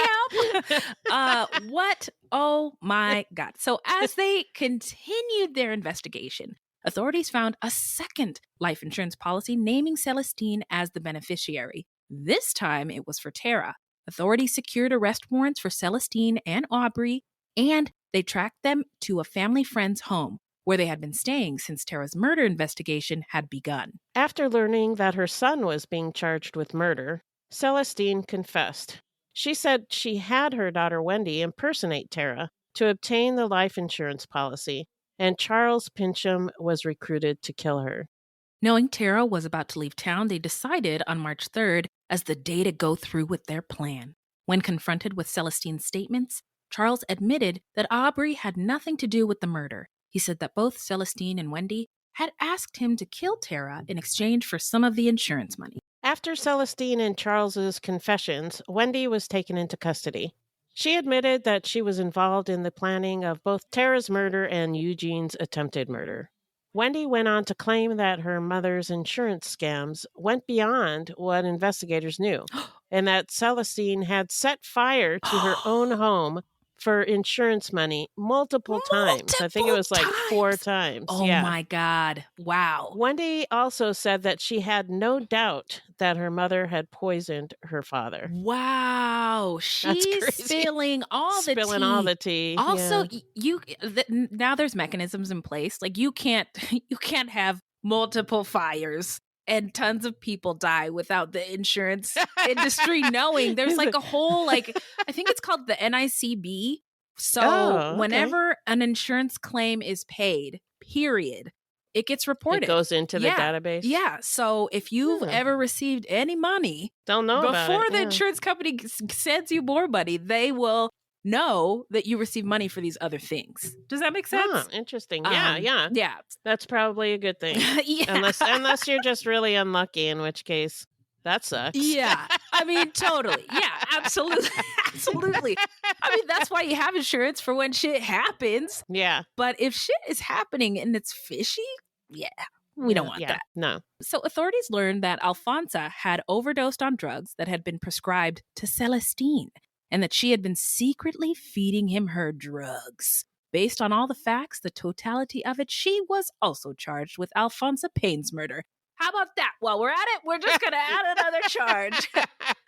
help? What? Oh my God. So as they continued their investigation, authorities found a second life insurance policy naming Celestine as the beneficiary. This time it was for Tara. Authorities secured arrest warrants for Celestine and Aubrey, and they tracked them to a family friend's home, where they had been staying since Tara's murder investigation had begun. After learning that her son was being charged with murder, Celestine confessed. She said she had her daughter Wendy impersonate Tara to obtain the life insurance policy, and Charles Pincham was recruited to kill her. Knowing Tara was about to leave town, they decided on March 3rd as the day to go through with their plan. When confronted with Celestine's statements, Charles admitted that Aubrey had nothing to do with the murder. He said that both Celestine and Wendy had asked him to kill Tara in exchange for some of the insurance money. After Celestine and Charles's confessions, Wendy was taken into custody. She admitted that she was involved in the planning of both Tara's murder and Eugene's attempted murder. Wendy went on to claim that her mother's insurance scams went beyond what investigators knew, and that Celestine had set fire to her own home for insurance money multiple times. I think it was like 4 times. Oh my God. Wow. Wendy also said that she had no doubt that her mother had poisoned her father. Wow. She's spilling all the tea. Spilling all the tea. Also, now there's mechanisms in place. Like you can't have multiple fires and tons of people die without the insurance industry knowing. There's like a whole, I think it's called the NICB. So whenever an insurance claim is paid, period, it gets reported. It goes into the database. Yeah. So if you've ever received any money, don't know before the insurance company sends you more money, they will know that you receive money for these other things. Does that make sense? Interesting. Yeah. That's probably a good thing. Unless you're just really unlucky, in which case that sucks. Yeah. I mean, totally. Yeah, absolutely. Absolutely. I mean, that's why you have insurance, for when shit happens. Yeah. But if shit is happening and it's fishy, we don't want that. No. So authorities learned that Alfonso had overdosed on drugs that had been prescribed to Celestine, and that she had been secretly feeding him her drugs. Based on all the facts, the totality of it, she was also charged with Alfonso Payne's murder. How about that? While we're at it, we're just going to add another charge.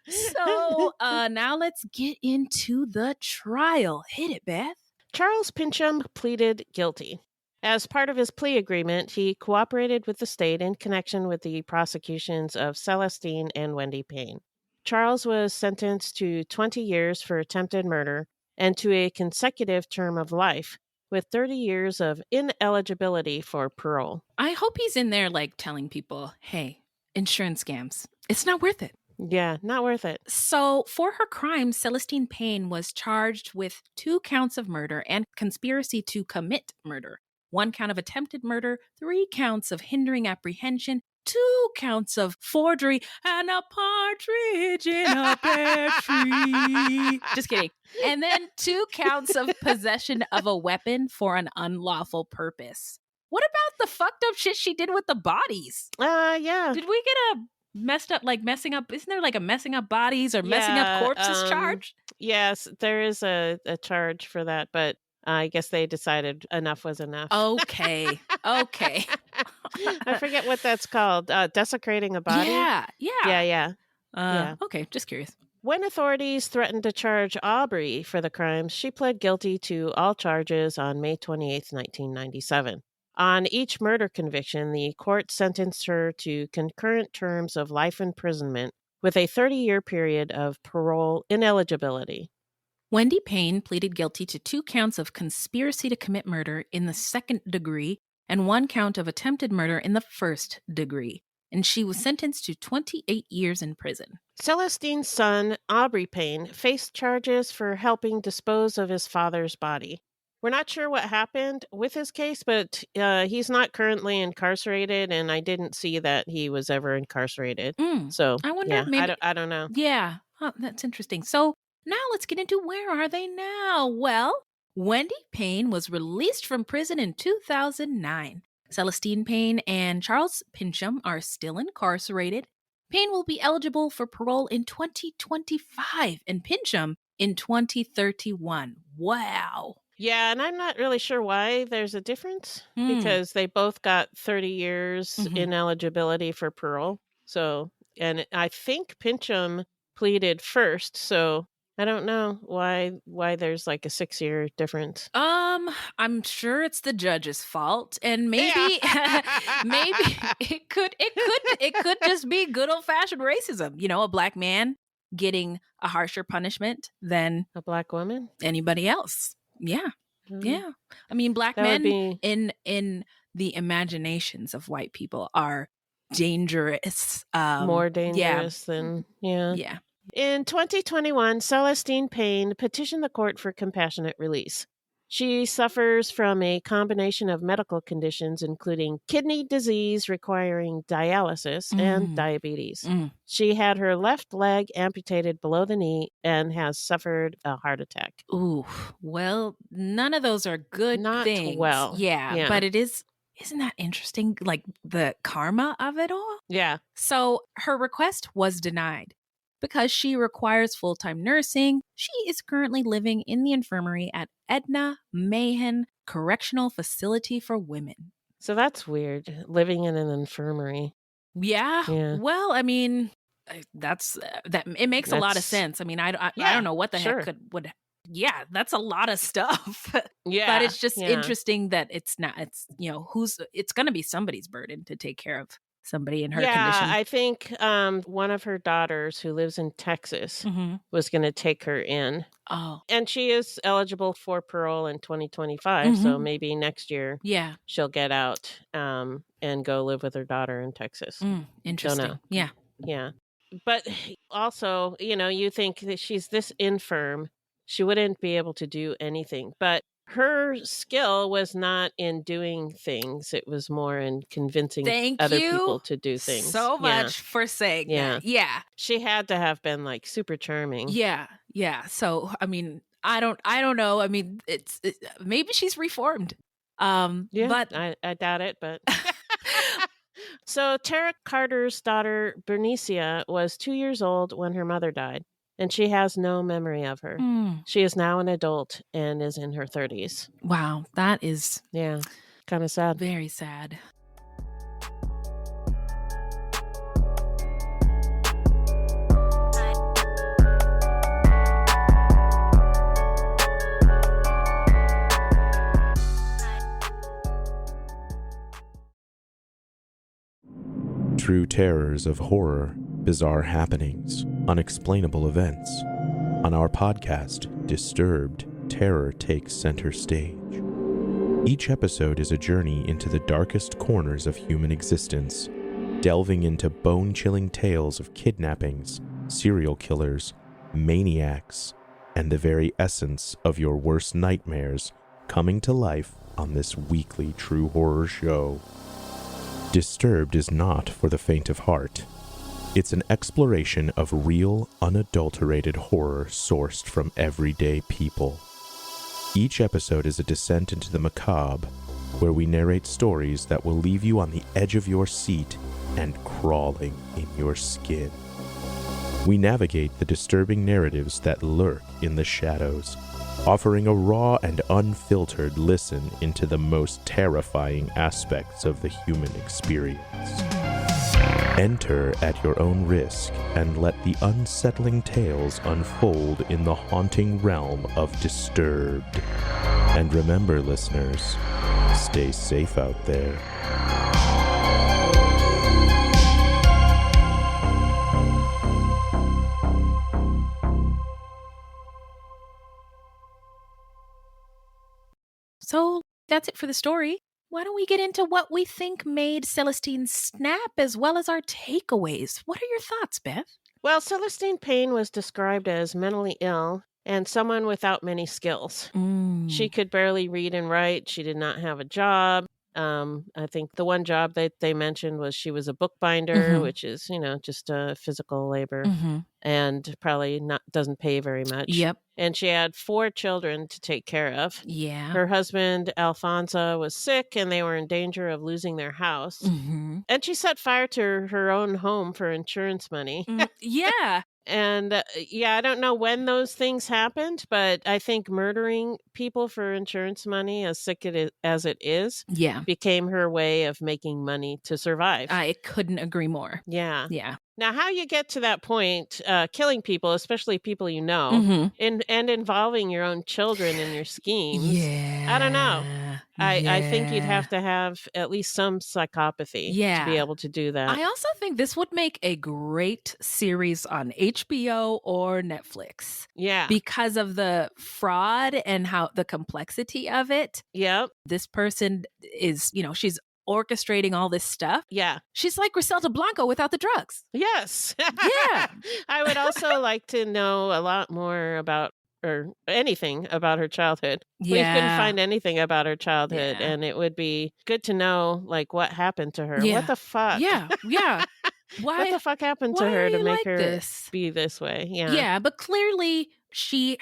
So now let's get into the trial. Hit it, Beth. Charles Pincham pleaded guilty. As part of his plea agreement, he cooperated with the state in connection with the prosecutions of Celestine and Wendy Payne. Charles was sentenced to 20 years for attempted murder and to a consecutive term of life, with 30 years of ineligibility for parole. I hope he's in there telling people, hey, insurance scams, it's not worth it. Yeah, not worth it. So for her crime, Celestine Payne was charged with 2 counts of murder and conspiracy to commit murder. 1 count of attempted murder, 3 counts of hindering apprehension, 2 counts of forgery, and a partridge in a pear tree. Just kidding. And then 2 counts of possession of a weapon for an unlawful purpose. What about the fucked up shit she did with the bodies? Yeah. Did we get a messing up? Isn't there like a messing up bodies or messing up corpses charge? Yes, there is a charge for that, but I guess they decided enough was enough. Okay. I forget what that's called. Desecrating a body? Yeah. Yeah. Okay, just curious. When authorities threatened to charge Aubrey for the crimes, she pled guilty to all charges on May 28, 1997. On each murder conviction, the court sentenced her to concurrent terms of life imprisonment with a 30-year period of parole ineligibility. Wendy Payne pleaded guilty to 2 counts of conspiracy to commit murder in the 2nd degree and 1 count of attempted murder in the 1st degree, and she was sentenced to 28 years in prison. Celestine's son, Aubrey Payne, faced charges for helping dispose of his father's body. We're not sure what happened with his case, but he's not currently incarcerated, and I didn't see that he was ever incarcerated. So I wonder if maybe... I don't know. Yeah, that's interesting. So now let's get into where are they now? Well, Wendy Payne was released from prison in 2009. Celestine Payne and Charles Pincham are still incarcerated. Payne will be eligible for parole in 2025 and Pincham in 2031. Wow. Yeah, and I'm not really sure why there's a difference because they both got 30 years ineligibility for parole. So, and I think Pincham pleaded first, so I don't know why there's like a 6-year difference. I'm sure it's the judge's fault, and maybe maybe it could just be good old-fashioned racism. You know, a black man getting a harsher punishment than a black woman, anybody else. Yeah. Yeah. I mean, black men in the imaginations of white people are dangerous. More dangerous than, Yeah. In 2021, Celestine Payne petitioned the court for compassionate release. She suffers from a combination of medical conditions, including kidney disease requiring dialysis and diabetes. She had her left leg amputated below the knee and has suffered a heart attack. Ooh, well, none of those are good things. Well. Yeah, but isn't that interesting? Like the karma of it all? Yeah. So her request was denied. Because she requires full-time nursing, she is currently living in the infirmary at Edna Mahan Correctional Facility for Women. So that's weird, living in an infirmary. Yeah. Well, I mean, that it makes a lot of sense. I mean, I don't know what the heck would. Yeah, that's a lot of stuff. Yeah, but it's just interesting that it's not. It's it's going to be somebody's burden to take care of somebody in her condition. I think one of her daughters who lives in Texas was going to take her in. Oh. And she is eligible for parole in 2025. So maybe next year she'll get out and go live with her daughter in Texas. Interesting. Don't know. Yeah. Yeah. But also, you think that she's this infirm, she wouldn't be able to do anything. But her skill was not in doing things. It was more in convincing other people to do things. So much for saying that. Yeah. She had to have been like super charming. Yeah. Yeah. So, I mean, I don't know. I mean, it's maybe she's reformed. But I doubt it, but So Tara Carter's daughter, Bernicia, was 2 years old when her mother died. And she has no memory of her. She is now an adult and is in her 30s. Wow, that is... Yeah, kind of sad. Very sad. True terrors of horror, bizarre happenings, unexplainable events. On our podcast, Disturbed, terror takes center stage. Each episode is a journey into the darkest corners of human existence, delving into bone-chilling tales of kidnappings, serial killers, maniacs, and the very essence of your worst nightmares coming to life on this weekly true horror show. Disturbed is not for the faint of heart. It's an exploration of real, unadulterated horror sourced from everyday people. Each episode is a descent into the macabre, where we narrate stories that will leave you on the edge of your seat and crawling in your skin. We navigate the disturbing narratives that lurk in the shadows, offering a raw and unfiltered listen into the most terrifying aspects of the human experience. Enter at your own risk and let the unsettling tales unfold in the haunting realm of Disturbed. And remember, listeners, stay safe out there. So that's it for the story. Why don't we get into what we think made Celestine snap as well as our takeaways? What are your thoughts, Beth? Well, Celestine Payne was described as mentally ill and someone without many skills. She could barely read and write. She did not have a job. I think the one job that they mentioned was she was a bookbinder, which is, just physical labor and probably doesn't pay very much. Yep. And she had 4 children to take care of. Yeah. Her husband, Alfonso, was sick and they were in danger of losing their house. And she set fire to her own home for insurance money. Yeah. And I don't know when those things happened, but I think murdering people for insurance money, as sick as it is, became her way of making money to survive. I couldn't agree more. Yeah. Yeah. Now, how you get to that point, killing people, especially people you know, and involving your own children in your schemes, I don't know. I think you'd have to have at least some psychopathy to be able to do that. I also think this would make a great series on HBO or Netflix. Yeah. Because of the fraud and how the complexity of it. Yep. This person is, she's orchestrating all this stuff. Yeah. She's like Griselda Blanco without the drugs. Yes. Yeah. I would also like to know a lot more about or anything about her childhood. Yeah. We couldn't find anything about her childhood, and it would be good to know like what happened to her. Yeah. What the fuck? Yeah. What the fuck happened to her to make her this? Be this way? Yeah. Yeah, but clearly she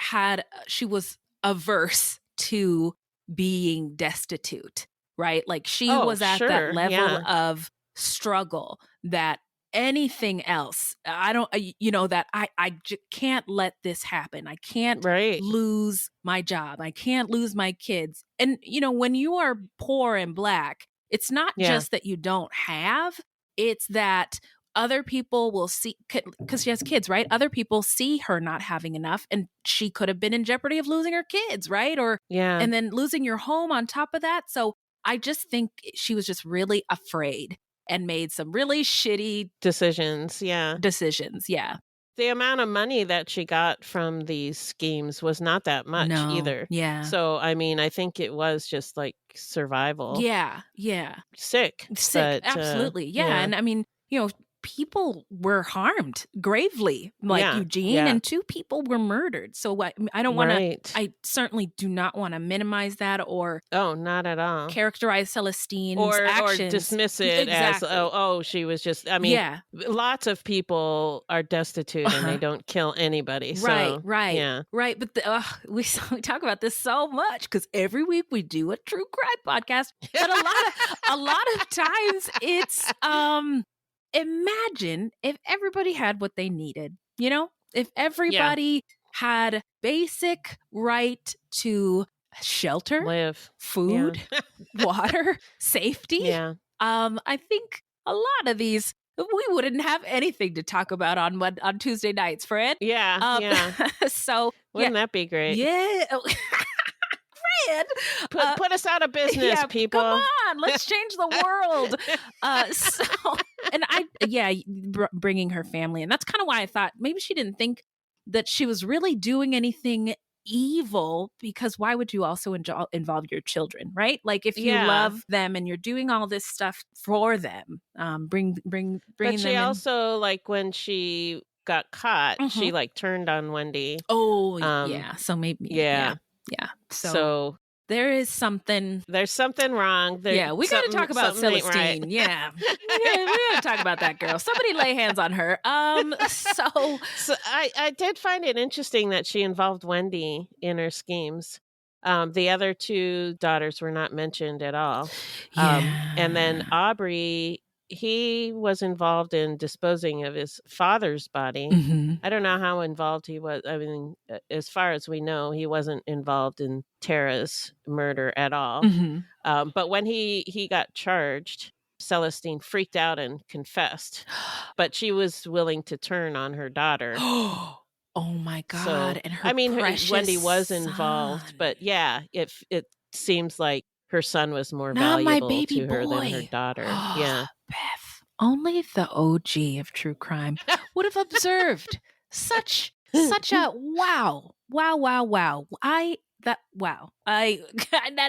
was averse to being destitute, right? Like she was at that level of struggle that anything else, that I can't let this happen. I can't lose my job. I can't lose my kids. And, when you are poor and Black, it's not just that you don't have, it's that other people will see, because she has kids, right? Other people see her not having enough, and she could have been in jeopardy of losing her kids, right? And then losing your home on top of that. So I just think she was just really afraid and made some really shitty decisions. Yeah. The amount of money that she got from these schemes was not that much either. Yeah. So, I mean, I think it was just like survival. Yeah. Sick. But, absolutely. Yeah. And I mean, people were harmed gravely, like Eugene, and 2 people were murdered. So I don't want to, I certainly do not want to minimize that or not at all characterize Celestine's actions. Or dismiss it as, she was just, I mean, lots of people are destitute and they don't kill anybody. So, Right. But we talk about this so much because every week we do a true crime podcast, but a lot of times it's, imagine if everybody had what they needed, if everybody had basic right to shelter, live, food, water, safety. I think a lot of these, we wouldn't have anything to talk about on Tuesday nights, Fred. So wouldn't that be great? Yeah. Put us out of business, people. Come on, let's change the world. Bringing her family, and that's kind of why I thought maybe she didn't think that she was really doing anything evil, because why would you also involve your children, right? Like if you love them and you're doing all this stuff for them, bring them. But she also, like when she got caught, she like turned on Wendy. So maybe yeah. Yeah. So There is something. There's something wrong. We got to talk about Celestine. Right. Yeah, we got to talk about that girl. Somebody lay hands on her. So I did find it interesting that she involved Wendy in her schemes. The other two daughters were not mentioned at all. And then Aubrey, he was involved in disposing of his father's body. Mm-hmm. I don't know how involved he was. I mean, as far as we know, he wasn't involved in Tara's murder at all. Mm-hmm. But when he got charged, Celestine freaked out and confessed. But she was willing to turn on her daughter. Oh my God. So, and her Wendy was involved. son. But yeah, it seems like her son was more Not my valuable baby to her boy. than her daughter. Yeah. Beth, only the OG of true crime would have observed such a wow. That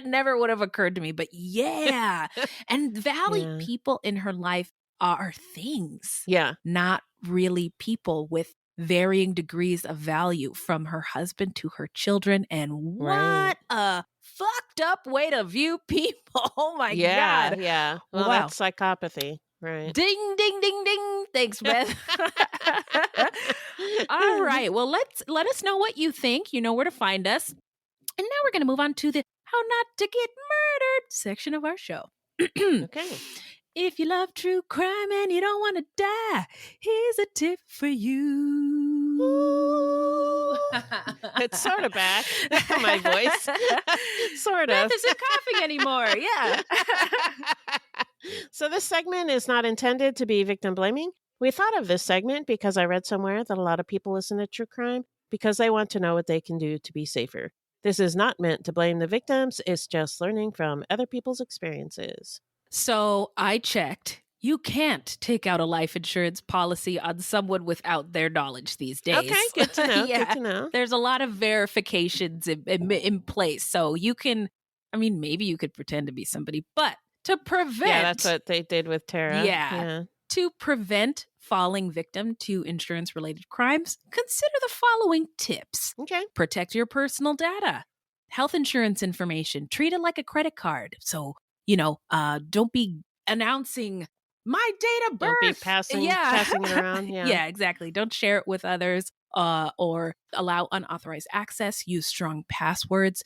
never would have occurred to me, but yeah. And Valley people in her life are things. Yeah. Not really people with varying degrees of value, from her husband to her children. And what a fucked up way to view people. Oh my God. Yeah. Well, wow. That's psychopathy. Right. Ding, ding, ding, ding. Thanks, Beth. All right. Well, let us know what you think. You know where to find us. And now we're going to move on to the How Not to Get Murdered section of our show. Okay. If you love true crime and you don't want to die, here's a tip for you. It's sort of back. My voice. Sort of. Beth isn't coughing anymore. Yeah. So this segment is not intended to be victim blaming. We thought of this segment because I read somewhere that a lot of people listen to true crime because they want to know what they can do to be safer. This is not meant to blame the victims. It's just learning from other people's experiences. So I checked. You can't take out a life insurance policy on someone without their knowledge these days. Okay, good to know. Yeah. Good to know. There's a lot of verifications in place. So you can, maybe you could pretend to be somebody, but to prevent. Yeah, that's what they did with Tara. Yeah. To prevent falling victim to insurance-related crimes, consider the following tips. Okay. Protect your personal data. Health insurance information. Treat it like a credit card. So, don't be announcing my date of birth. Don't be passing it around. Yeah. Yeah, exactly. Don't share it with others or allow unauthorized access. Use strong passwords.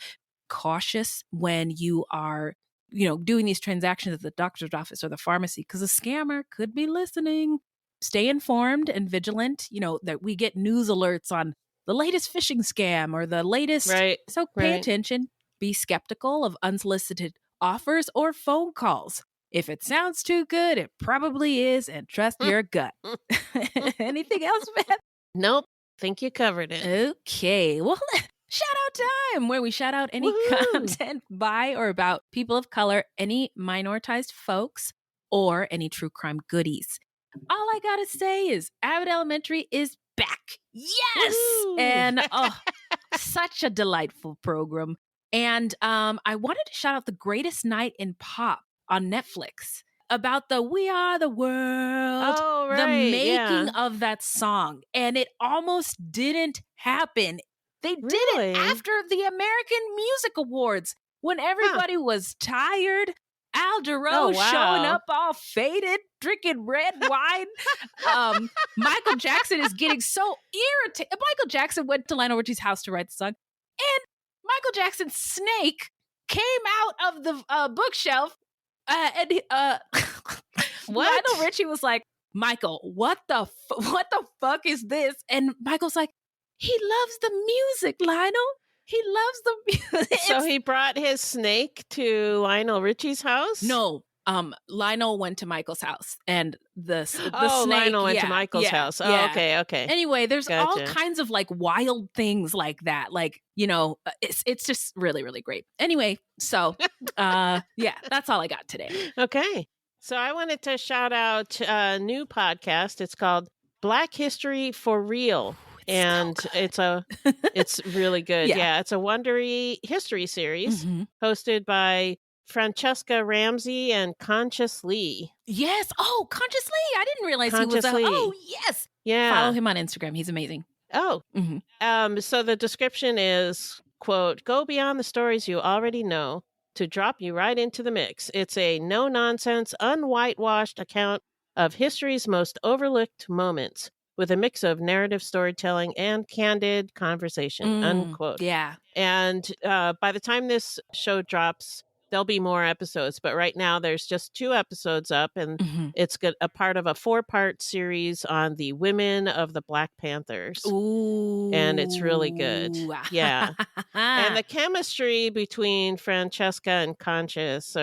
Cautious when you are doing these transactions at the doctor's office or the pharmacy, because a scammer could be listening. Stay informed and vigilant, that we get news alerts on the latest phishing scam or the latest. Right. So pay attention. Be skeptical of unsolicited offers or phone calls. If it sounds too good, it probably is, and trust your gut. Anything else, Beth? Nope. Think you covered it. Okay. Well, shout out time, where we shout out any content by or about people of color, any minoritized folks, or any true crime goodies. All I gotta say is Abbott Elementary is back. Yes! Woo! And such a delightful program. And I wanted to shout out The Greatest Night in Pop on Netflix about the We Are the World, the making of that song. And it almost didn't happen. They did it after the American Music Awards when everybody was tired. Al Jarreau showing up all faded, drinking red wine. Michael Jackson is getting so irritated. Michael Jackson went to Lionel Richie's house to write the song, and Michael Jackson's snake came out of the bookshelf, and Lionel Richie was like, "Michael, what the fuck is this?" And Michael's like, "He loves the music, Lionel. He loves the music." So he brought his snake to Lionel Richie's house? No. Lionel went to Michael's house, and the snake. Lionel went to Michael's house. Oh, okay. Anyway, there's all kinds of like wild things like that. Like, it's just really, really great. Anyway, so that's all I got today. Okay. So I wanted to shout out a new podcast. It's called Black History for Real. It's really good. Yeah. It's a Wondery history series hosted by Francesca Ramsey and Conscious Lee. Yes. Oh, Conscious Lee. I didn't realize he was Lee. Oh, yes. Yeah. Follow him on Instagram. He's amazing. Oh. So the description is quote, go beyond the stories you already know to drop you right into the mix. It's a no-nonsense, unwhitewashed account of history's most overlooked moments with a mix of narrative storytelling and candid conversation, unquote. Yeah. And by the time this show drops, there'll be more episodes. But right now, there's just 2 episodes up, and it's a part of a 4-part series on the women of the Black Panthers. Ooh. And it's really good. Yeah. And the chemistry between Francesca and Conscious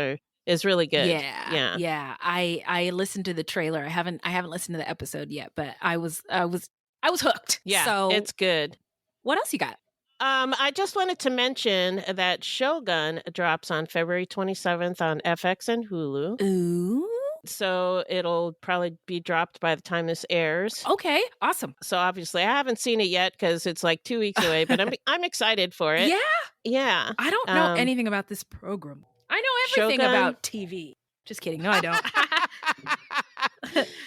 is really good. Yeah. I listened to the trailer. I haven't listened to the episode yet, but I was hooked. Yeah, so it's good. What else you got? I just wanted to mention that Shogun drops on February 27th on FX and Hulu. Ooh. So it'll probably be dropped by the time this airs. Okay, awesome. So obviously I haven't seen it yet because it's like 2 weeks away, but I'm excited for it. Yeah. I don't know anything about this program. I know everything about TV. Just kidding. No, I don't.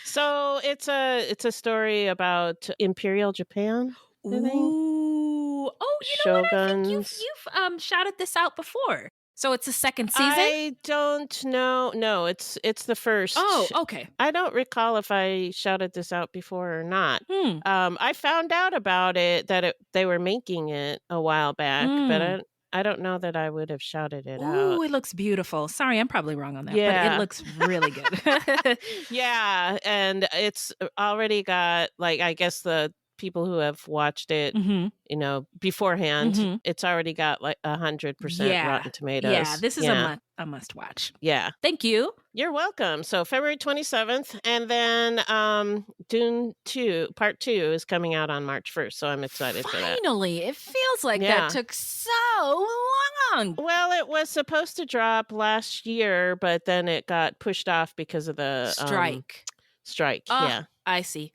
So it's a story about Imperial Japan. Ooh. Oh, you know what? I think you've shouted this out before. So it's the second season? I don't know. No, it's the first. Oh, okay. I don't recall if I shouted this out before or not. I found out about it that they were making it a while back, but I don't know that I would have shouted it out. Ooh, it looks beautiful. Sorry, I'm probably wrong on that, but it looks really good. Yeah, and it's already got, like, I guess the people who have watched it, beforehand, it's already got like 100% Rotten Tomatoes. Yeah, this is a must watch. Yeah. Thank you. You're welcome. So February 27th, and then Dune 2, Part 2 is coming out on March 1st, so I'm excited for that. Finally, it feels like that took so long. Well, it was supposed to drop last year, but then it got pushed off because of the strike. Yeah. I see.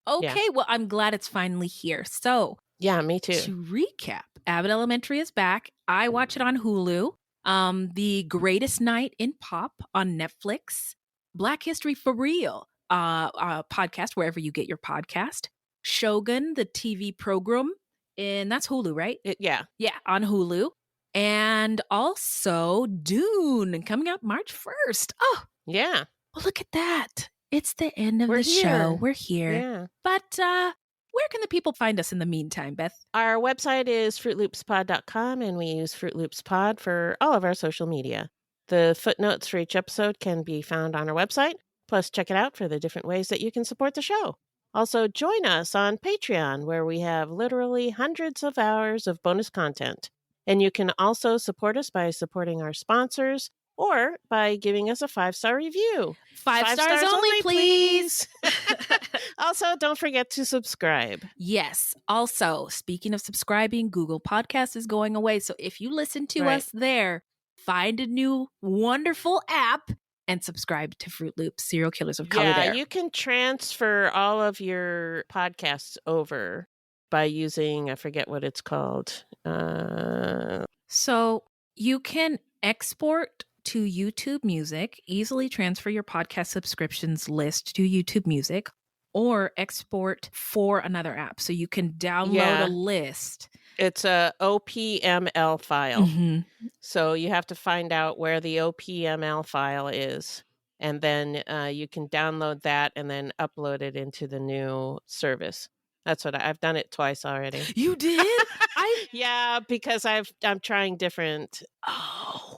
Okay, well, I'm glad it's finally here. So, yeah, me too. To recap, Abbott Elementary is back. I watch it on Hulu. The Greatest Night in Pop on Netflix. Black History for Real, podcast wherever you get your podcast. Shogun, the TV program, and that's Hulu, right? Yeah, on Hulu. And also Dune coming out March 1st. Oh, yeah. Well, look at that. It's the end of the show. We're here. Yeah. But where can the people find us in the meantime, Beth? Our website is fruitloopspod.com, and we use Fruit Loops Pod for all of our social media. The footnotes for each episode can be found on our website. Plus, check it out for the different ways that you can support the show. Also, join us on Patreon, where we have literally hundreds of hours of bonus content. And you can also support us by supporting our sponsors, or by giving us a 5-star review. 5 stars only, please. Also, don't forget to subscribe. Yes. Also, speaking of subscribing, Google Podcasts is going away. So if you listen to us there, find a new wonderful app and subscribe to Fruit Loops, Serial Killers of Color there. Yeah, you can transfer all of your podcasts over by using, I forget what it's called. So you can export to YouTube Music, easily transfer your podcast subscriptions list to YouTube Music, or export for another app. So you can download a list. It's a OPML file. So you have to find out where the OPML file is. And then you can download that and then upload it into the new service. That's what I've done it twice already. You did? Yeah, because I'm trying different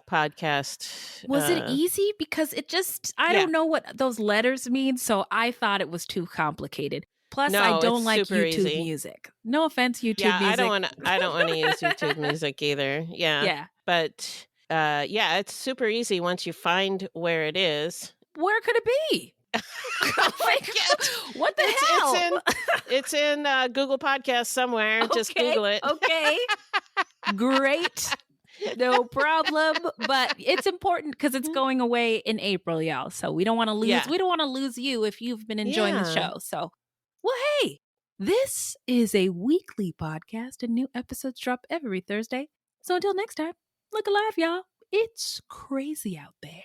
podcast. Was it easy? Because it just, I don't know what those letters mean, so I thought it was too complicated. Plus, I don't like YouTube Music. No offense, YouTube Music. I don't want to use YouTube Music either. Yeah. But it's super easy once you find where it is. Where could it be? What the hell? It's in Google Podcasts somewhere. Just Google it. Okay. Great. No problem. But it's important because it's going away in April, y'all. So we don't want to lose. We don't want to lose you if you've been enjoying the show. So, well, hey, this is a weekly podcast, and new episodes drop every Thursday. So until next time, look alive, y'all. It's crazy out there.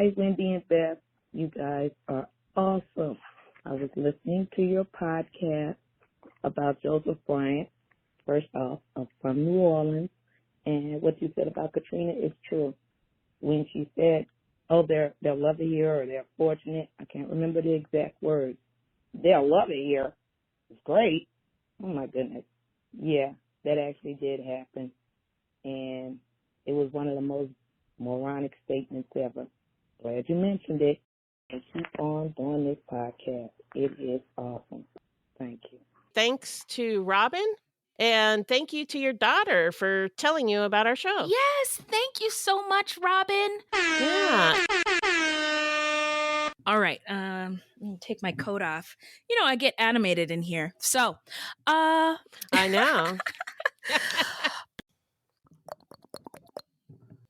Hi, Wendy and Beth. You guys are awesome. I was listening to your podcast about Joseph Bryant. First off, I'm from New Orleans, and what you said about Katrina is true. When she said, oh, they're lucky here or they're fortunate, I can't remember the exact words. They're lucky here. It's great. Oh, my goodness. Yeah, that actually did happen, and it was one of the most moronic statements ever. Glad you mentioned it, and keep on doing this podcast. It is awesome. Thank you. Thanks to Robin, and thank you to your daughter for telling you about our show. Yes, thank you so much, Robin. Yeah. All right, let me take my coat off. You know, I get animated in here. So, I know.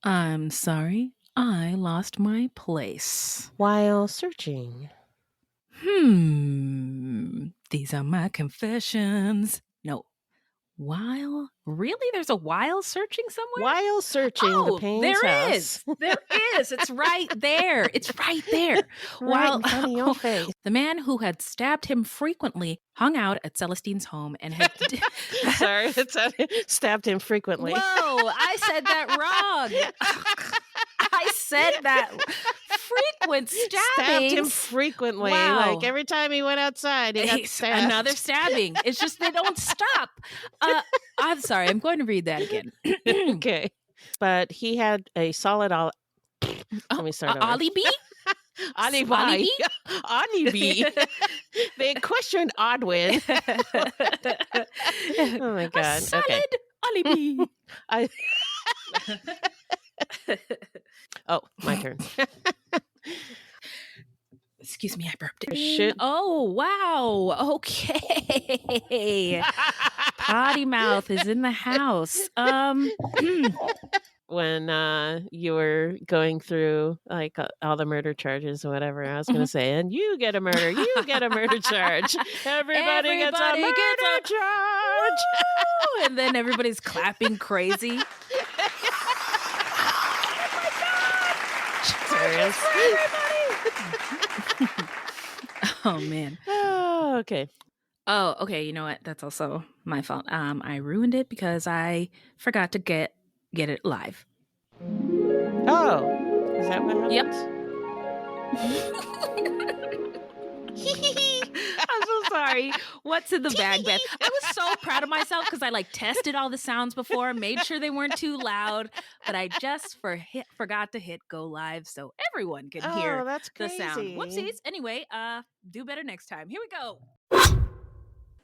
I'm sorry, I lost my place. While searching. These are my confessions. No. While? Really? There's a while searching somewhere? While searching the Payne's house. There is. It's right there. It's right there. Right in front of your face. The man who had stabbed him frequently hung out at Celestine's home and had... Sorry, stabbed him frequently. Whoa, I said that wrong. I said that. Frequent stabbing. Stabbed him frequently. Wow. Like every time he went outside, he got stabbed. Another stabbing. It's just they don't stop. I'm sorry. I'm going to read that again. Okay. But he had a solid let me start over. Alibi? Alibi. Alibi. They questioned Odwin. Oh my God. A solid okay. alibi. Oh, my turn. Excuse me, I burped. Shit. Oh, wow. Okay. Potty mouth is in the house. When you were going through like all the murder charges or whatever, I was going to say, and you get a murder, you get a murder charge. Everybody gets a murder charge. Woo! And then everybody's clapping crazy. Oh man. Oh, okay. Oh, okay. You know what? That's also my fault. I ruined it because I forgot to get it live. Oh, is that what happened? Yep. I'm so sorry. What's in the bag, Beth? I was so proud of myself because I tested all the sounds before, made sure they weren't too loud, but I just forgot to hit go live so everyone can hear the sound. Whoopsies. Anyway, do better next time. Here we go.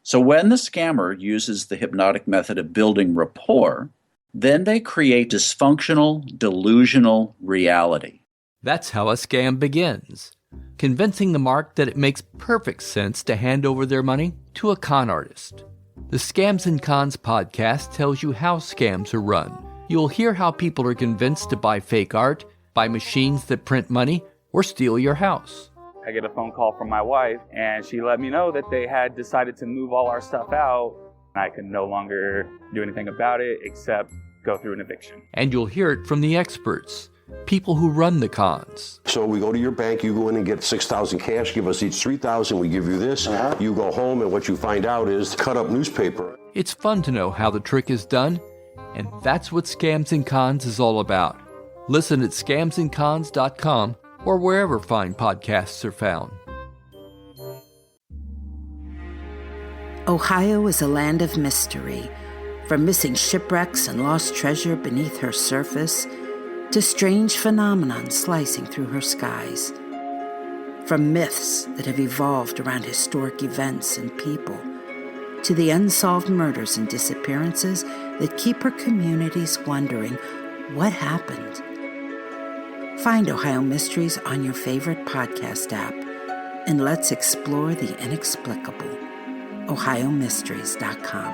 So when the scammer uses the hypnotic method of building rapport, then they create dysfunctional, delusional reality. That's how a scam begins. Convincing the mark that it makes perfect sense to hand over their money to a con artist. The Scams and Cons podcast tells you how scams are run. You'll hear how people are convinced to buy fake art, buy machines that print money, or steal your house. I get a phone call from my wife, and she let me know that they had decided to move all our stuff out. I could no longer do anything about it except go through an eviction. And you'll hear it from the experts. People who run the cons. So we go to your bank, you go in and get $6,000 cash, give us each $3,000, we give you this. You go home and what you find out is cut up newspaper. It's fun to know how the trick is done, and that's what Scams and Cons is all about. Listen at scamsandcons.com or wherever fine podcasts are found. Ohio is a land of mystery, from missing shipwrecks and lost treasure beneath her surface to strange phenomenon slicing through her skies. From myths that have evolved around historic events and people, to the unsolved murders and disappearances that keep her communities wondering what happened. Find Ohio Mysteries on your favorite podcast app, and let's explore the inexplicable. OhioMysteries.com.